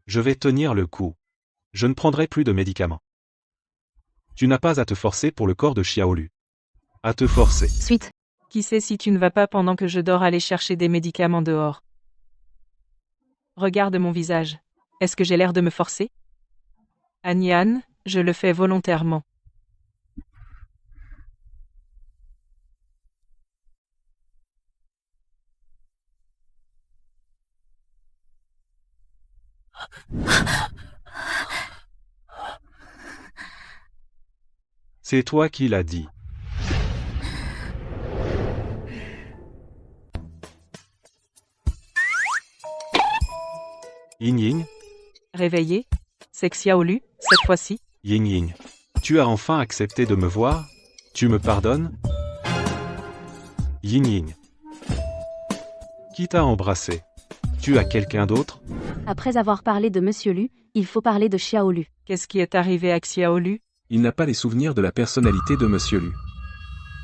Je vais tenir le coup. Je ne prendrai plus de médicaments. Tu n'as pas à te forcer pour le corps de Xiaolu. À te forcer. Suite. Qui sait si tu ne vas pas pendant que je dors aller chercher des médicaments dehors? Regarde mon visage. Est-ce que j'ai l'air de me forcer? Anyan, je le fais volontairement. C'est toi qui l'as dit. Yin Ying, Réveillé? C'est Xiaolu, cette fois-ci? Yin Ying. Tu as enfin accepté de me voir? Tu me pardonnes? Yin Ying. Qui t'a embrassé? Tu as quelqu'un d'autre? Après avoir parlé de Monsieur Lu, il faut parler de Xiaolu. Qu'est-ce qui est arrivé à Xiaolu? Il n'a pas les souvenirs de la personnalité de Monsieur Lu.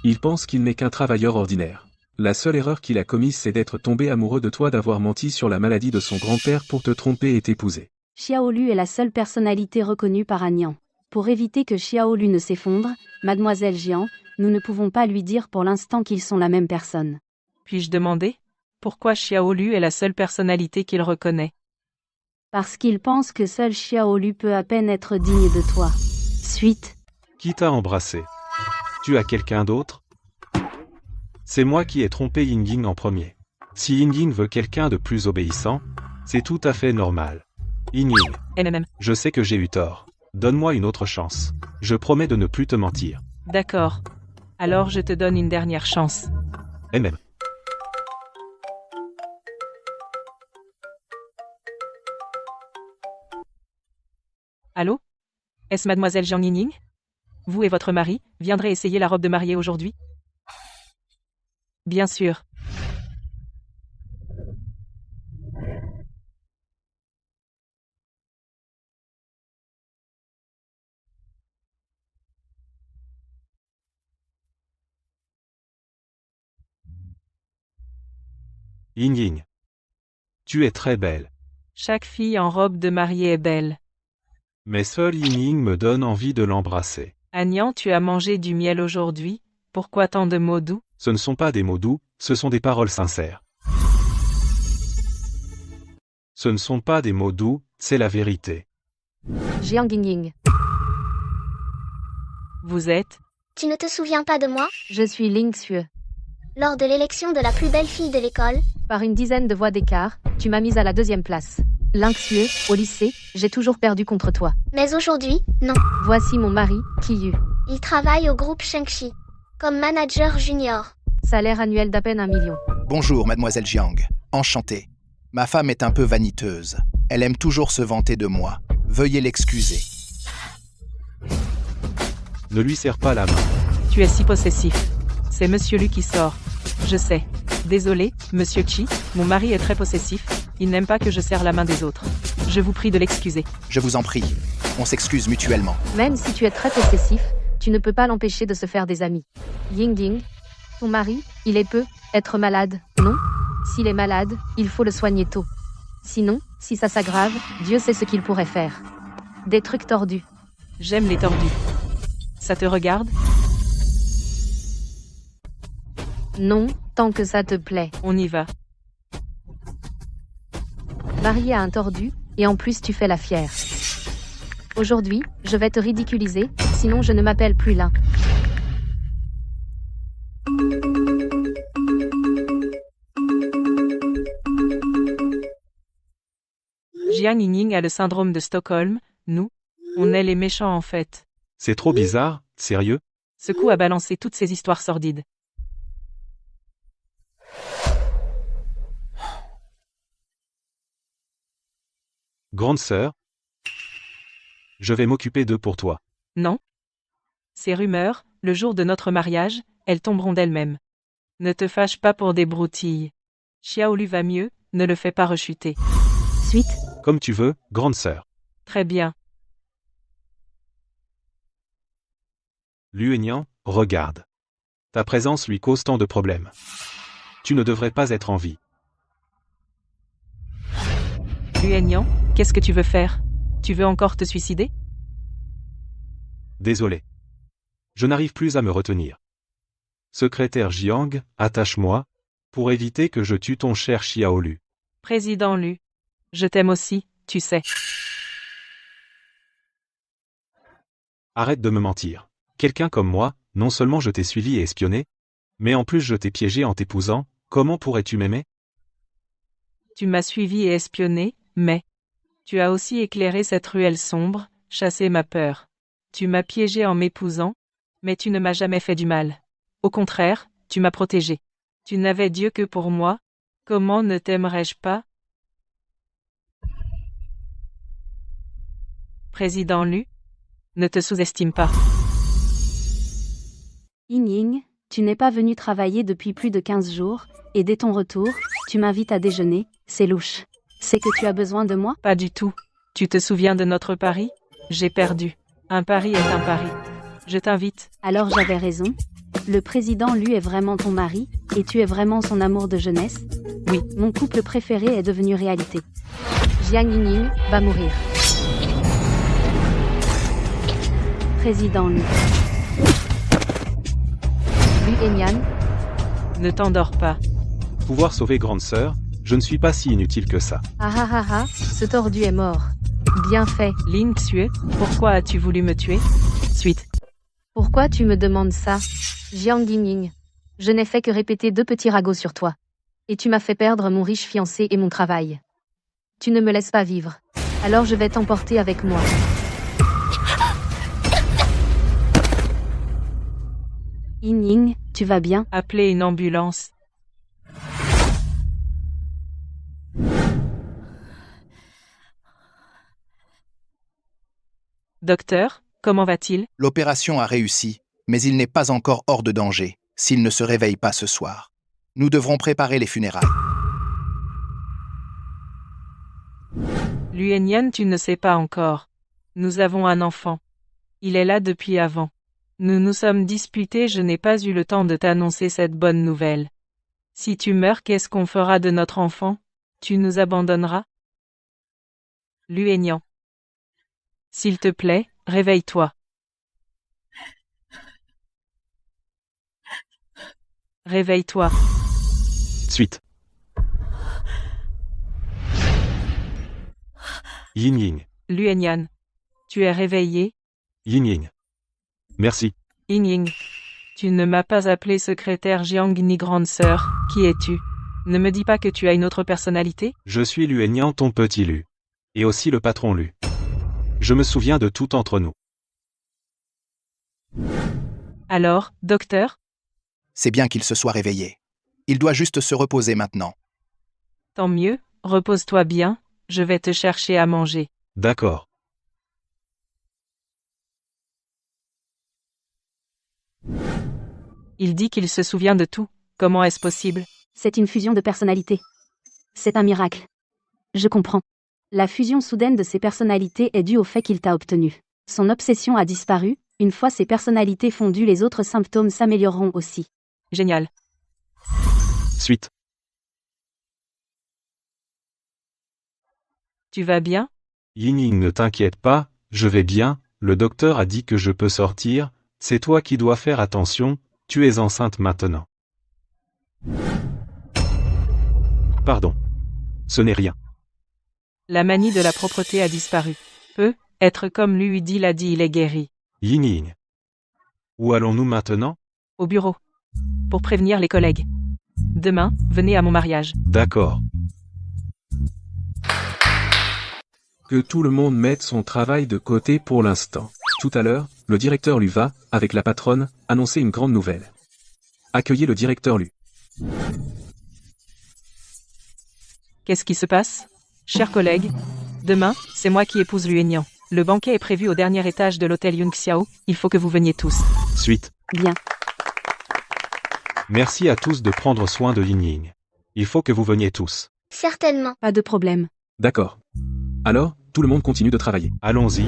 Il pense qu'il n'est qu'un travailleur ordinaire. La seule erreur qu'il a commise c'est d'être tombé amoureux de toi, d'avoir menti sur la maladie de son grand-père pour te tromper et t'épouser. Xiaolu est la seule personnalité reconnue par Anyan. Pour éviter que Xiaolu ne s'effondre, Mademoiselle Jiang, nous ne pouvons pas lui dire pour l'instant qu'ils sont la même personne. Puis-je demander? Pourquoi Xiaolu est la seule personnalité qu'il reconnaît? Parce qu'il pense que seul Xiaolu peut à peine être digne de toi. Suite. Qui t'a embrassé? Tu as quelqu'un d'autre? C'est moi qui ai trompé Yin Ying en premier. Si Yin Ying veut quelqu'un de plus obéissant, c'est tout à fait normal. Yin Ying, je sais que j'ai eu tort. Donne-moi une autre chance. Je promets de ne plus te mentir. D'accord. Alors je te donne une dernière chance. MM. Allô? Est-ce Mademoiselle Jiang Ying? Vous et votre mari viendrez essayer la robe de mariée aujourd'hui? Bien sûr. Yin Ying. Tu es très belle. Chaque fille en robe de mariée est belle. Mais seul Yin Ying me donne envie de l'embrasser. Anyan, tu as mangé du miel aujourd'hui? Pourquoi tant de mots doux? Ce ne sont pas des mots doux, ce sont des paroles sincères. Ce ne sont pas des mots doux, c'est la vérité. Jiang Ying. Vous êtes? Tu ne te souviens pas de moi? Je suis Ling Xue. Lors de l'élection de la plus belle fille de l'école, Par une dizaine de voix d'écart, tu m'as mise à la 2e place. Ling Xue, au lycée, j'ai toujours perdu contre toi. mais aujourd'hui, non. Voici mon mari, Qiyu. Il travaille au groupe Shengxi, comme manager junior. Salaire annuel d'à peine 1 million. Bonjour, Mademoiselle Jiang. Enchanté. Ma femme est un peu vaniteuse. Elle aime toujours se vanter de moi. Veuillez l'excuser. Ne lui serre pas la main. Tu es si possessif. C'est Monsieur Lu qui sort. Je sais. Désolé, Monsieur Chi, mon mari est très possessif. Il n'aime pas que je serre la main des autres. Je vous prie de l'excuser. Je vous en prie. On s'excuse mutuellement. Même si tu es très possessif, tu ne peux pas l'empêcher de se faire des amis. Ying Ying. Ton mari, il est peu, être malade, non? S'il est malade, il faut le soigner tôt. Sinon, si ça s'aggrave, Dieu sait ce qu'il pourrait faire. Des trucs tordus. J'aime les tordus. Ça te regarde? Non, tant que ça te plaît. On y va. Marié à un tordu, et en plus tu fais la fière. Aujourd'hui, je vais te ridiculiser, sinon je ne m'appelle plus Lin. Jiang Ying a le syndrome de Stockholm, nous, on est les méchants en fait. C'est trop bizarre, sérieux? Ce coup a balancé toutes ces histoires sordides. Grande sœur? Je vais m'occuper d'eux pour toi. Non? Ces rumeurs, le jour de notre mariage, elles tomberont d'elles-mêmes. Ne te fâche pas pour des broutilles. Xiaolu va mieux, ne le fais pas rechuter. Suite. Comme tu veux, grande sœur. Très bien. Luenian, regarde. Ta présence lui cause tant de problèmes. Tu ne devrais pas être en vie. Luenian, Qu'est-ce que tu veux faire? Tu veux encore te suicider? Désolé. Je n'arrive plus à me retenir. Secrétaire Jiang, attache-moi, pour éviter que je tue ton cher Xiaolu. Président Lu. Je t'aime aussi, tu sais. Arrête de me mentir. Quelqu'un comme moi, non seulement je t'ai suivi et espionné, mais en plus je t'ai piégé en t'épousant, comment pourrais-tu m'aimer? Tu m'as suivi et espionné, mais tu as aussi éclairé cette ruelle sombre, chassé ma peur. Tu m'as piégé en m'épousant, mais tu ne m'as jamais fait du mal. Au contraire, tu m'as protégé. Tu n'avais Dieu que pour moi. Comment ne t'aimerais-je pas? Président Lu, ne te sous-estime pas. Ying, tu n'es pas venu travailler depuis plus de 15 jours, et dès ton retour, tu m'invites à déjeuner, c'est louche. C'est que tu as besoin de moi? Pas du tout. Tu te souviens de notre pari? J'ai perdu. Un pari est un pari. Je t'invite. Alors j'avais raison. Le président Lu est vraiment ton mari, et tu es vraiment son amour de jeunesse? Oui. Mon couple préféré est devenu réalité. Jiang Ying va mourir. Président Lu. Lu Enyan, Ne t'endors pas. Pouvoir sauver grande sœur, je ne suis pas si inutile que ça. ah ah ah ah, ce tordu est mort. Bien fait. Lin Xue, pourquoi as-tu voulu me tuer? Suite. Pourquoi tu me demandes ça? Jiang Ying, je n'ai fait que répéter 2 petits ragots sur toi. Et tu m'as fait perdre mon riche fiancé et mon travail. Tu ne me laisses pas vivre. Alors je vais t'emporter avec moi. Ying, tu vas bien? Appelez une ambulance. Docteur, comment va-t-il? L'opération a réussi, mais il n'est pas encore hors de danger, s'il ne se réveille pas ce soir. Nous devrons préparer les funérailles. Luenyan, tu ne sais pas encore. Nous avons un enfant. Il est là depuis avant. Nous nous sommes disputés, je n'ai pas eu le temps de t'annoncer cette bonne nouvelle. Si tu meurs, qu'est-ce qu'on fera de notre enfant? Tu nous abandonneras? Luenyan. S'il te plaît, réveille-toi. Réveille-toi. Suite. Yin Ying. Luenyan. Tu es réveillé? Yin Ying. Merci. Ying Ying. Tu ne m'as pas appelé secrétaire Jiang ni grande sœur. Qui es-tu? Ne me dis pas que tu as une autre personnalité? Je suis Luenyan, ton petit Lu. Et aussi le patron Lu. Je me souviens de tout entre nous. Alors, docteur? C'est bien qu'il se soit réveillé. Il doit juste se reposer maintenant. Tant mieux, repose-toi bien, je vais te chercher à manger. D'accord. Il dit qu'il se souvient de tout. Comment est-ce possible? C'est une fusion de personnalités. C'est un miracle. Je comprends. La fusion soudaine de ses personnalités est due au fait qu'il t'a obtenu. Son obsession a disparu, une fois ses personnalités fondues, les autres symptômes s'amélioreront aussi. Génial. Suite. Tu vas bien? Yin Ying, ne t'inquiète pas, je vais bien, le docteur a dit que je peux sortir, c'est toi qui dois faire attention, tu es enceinte maintenant. Pardon. Ce n'est rien. La manie de la propreté a disparu. Être comme lui dit l'a dit, il est guéri. Yin Ying. Où allons-nous maintenant? Au bureau. Pour prévenir les collègues. Demain, venez à mon mariage. D'accord. Que tout le monde mette son travail de côté pour l'instant. Tout à l'heure, le directeur Lu va, avec la patronne, annoncer une grande nouvelle. Accueillez le directeur Lu. Qu'est-ce qui se passe? Chers collègues, demain, c'est moi qui épouse Luenyan. Le banquet est prévu au dernier étage de l'hôtel Yungxiao, il faut que vous veniez tous. Suite. Bien. Merci à tous de prendre soin de Yin Ying. Il faut que vous veniez tous. Certainement. Pas de problème. D'accord. Alors, tout le monde continue de travailler. Allons-y.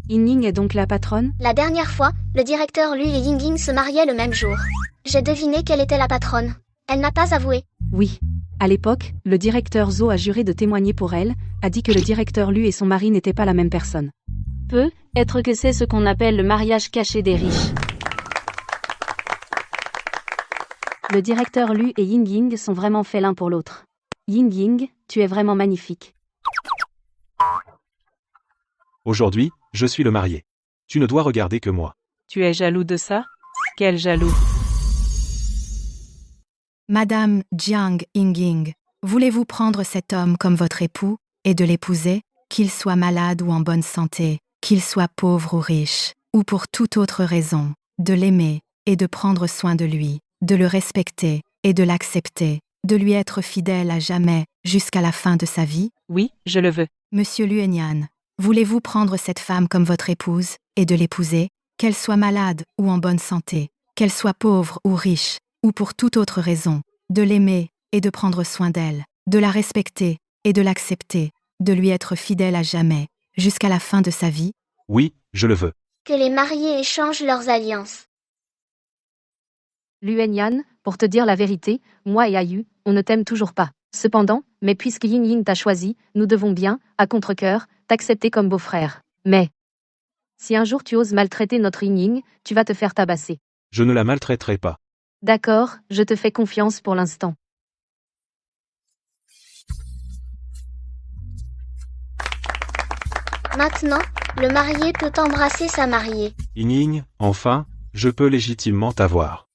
Ying est donc la patronne? La dernière fois, le directeur Lu et Ying Ying se mariaient le même jour. J'ai deviné qu'elle était la patronne. Elle n'a pas avoué. Oui. À l'époque, le directeur Zo a juré de témoigner pour elle, a dit que le directeur Lu et son mari n'étaient pas la même personne. Peut-être que c'est ce qu'on appelle le mariage caché des riches. Le directeur Lu et Ying Ying sont vraiment faits l'un pour l'autre. Ying Ying, tu es vraiment magnifique. Aujourd'hui, je suis le marié. Tu ne dois regarder que moi. Tu es jaloux de ça? Quel jaloux? Madame Jiang Yingying, voulez-vous prendre cet homme comme votre époux, et de l'épouser, qu'il soit malade ou en bonne santé, qu'il soit pauvre ou riche, ou pour toute autre raison, de l'aimer, et de prendre soin de lui, de le respecter, et de l'accepter, de lui être fidèle à jamais, jusqu'à la fin de sa vie? Oui, je le veux. Monsieur Luenyan, voulez-vous prendre cette femme comme votre épouse, et de l'épouser, qu'elle soit malade ou en bonne santé, qu'elle soit pauvre ou riche, ou pour toute autre raison, de l'aimer, et de prendre soin d'elle, de la respecter, et de l'accepter, de lui être fidèle à jamais, jusqu'à la fin de sa vie? Oui, je le veux. Que les mariés échangent leurs alliances. Luenyan, pour te dire la vérité, moi et Ayu, on ne t'aime toujours pas. Cependant, mais puisque Ying Ying t'a choisi, nous devons bien, à contre-cœur, t'accepter comme beau-frère. Mais, si un jour tu oses maltraiter notre Ying Ying, tu vas te faire tabasser. Je ne la maltraiterai pas. D'accord, je te fais confiance pour l'instant. Maintenant, le marié peut embrasser sa mariée. Ying Ying, enfin, je peux légitimement t'avoir.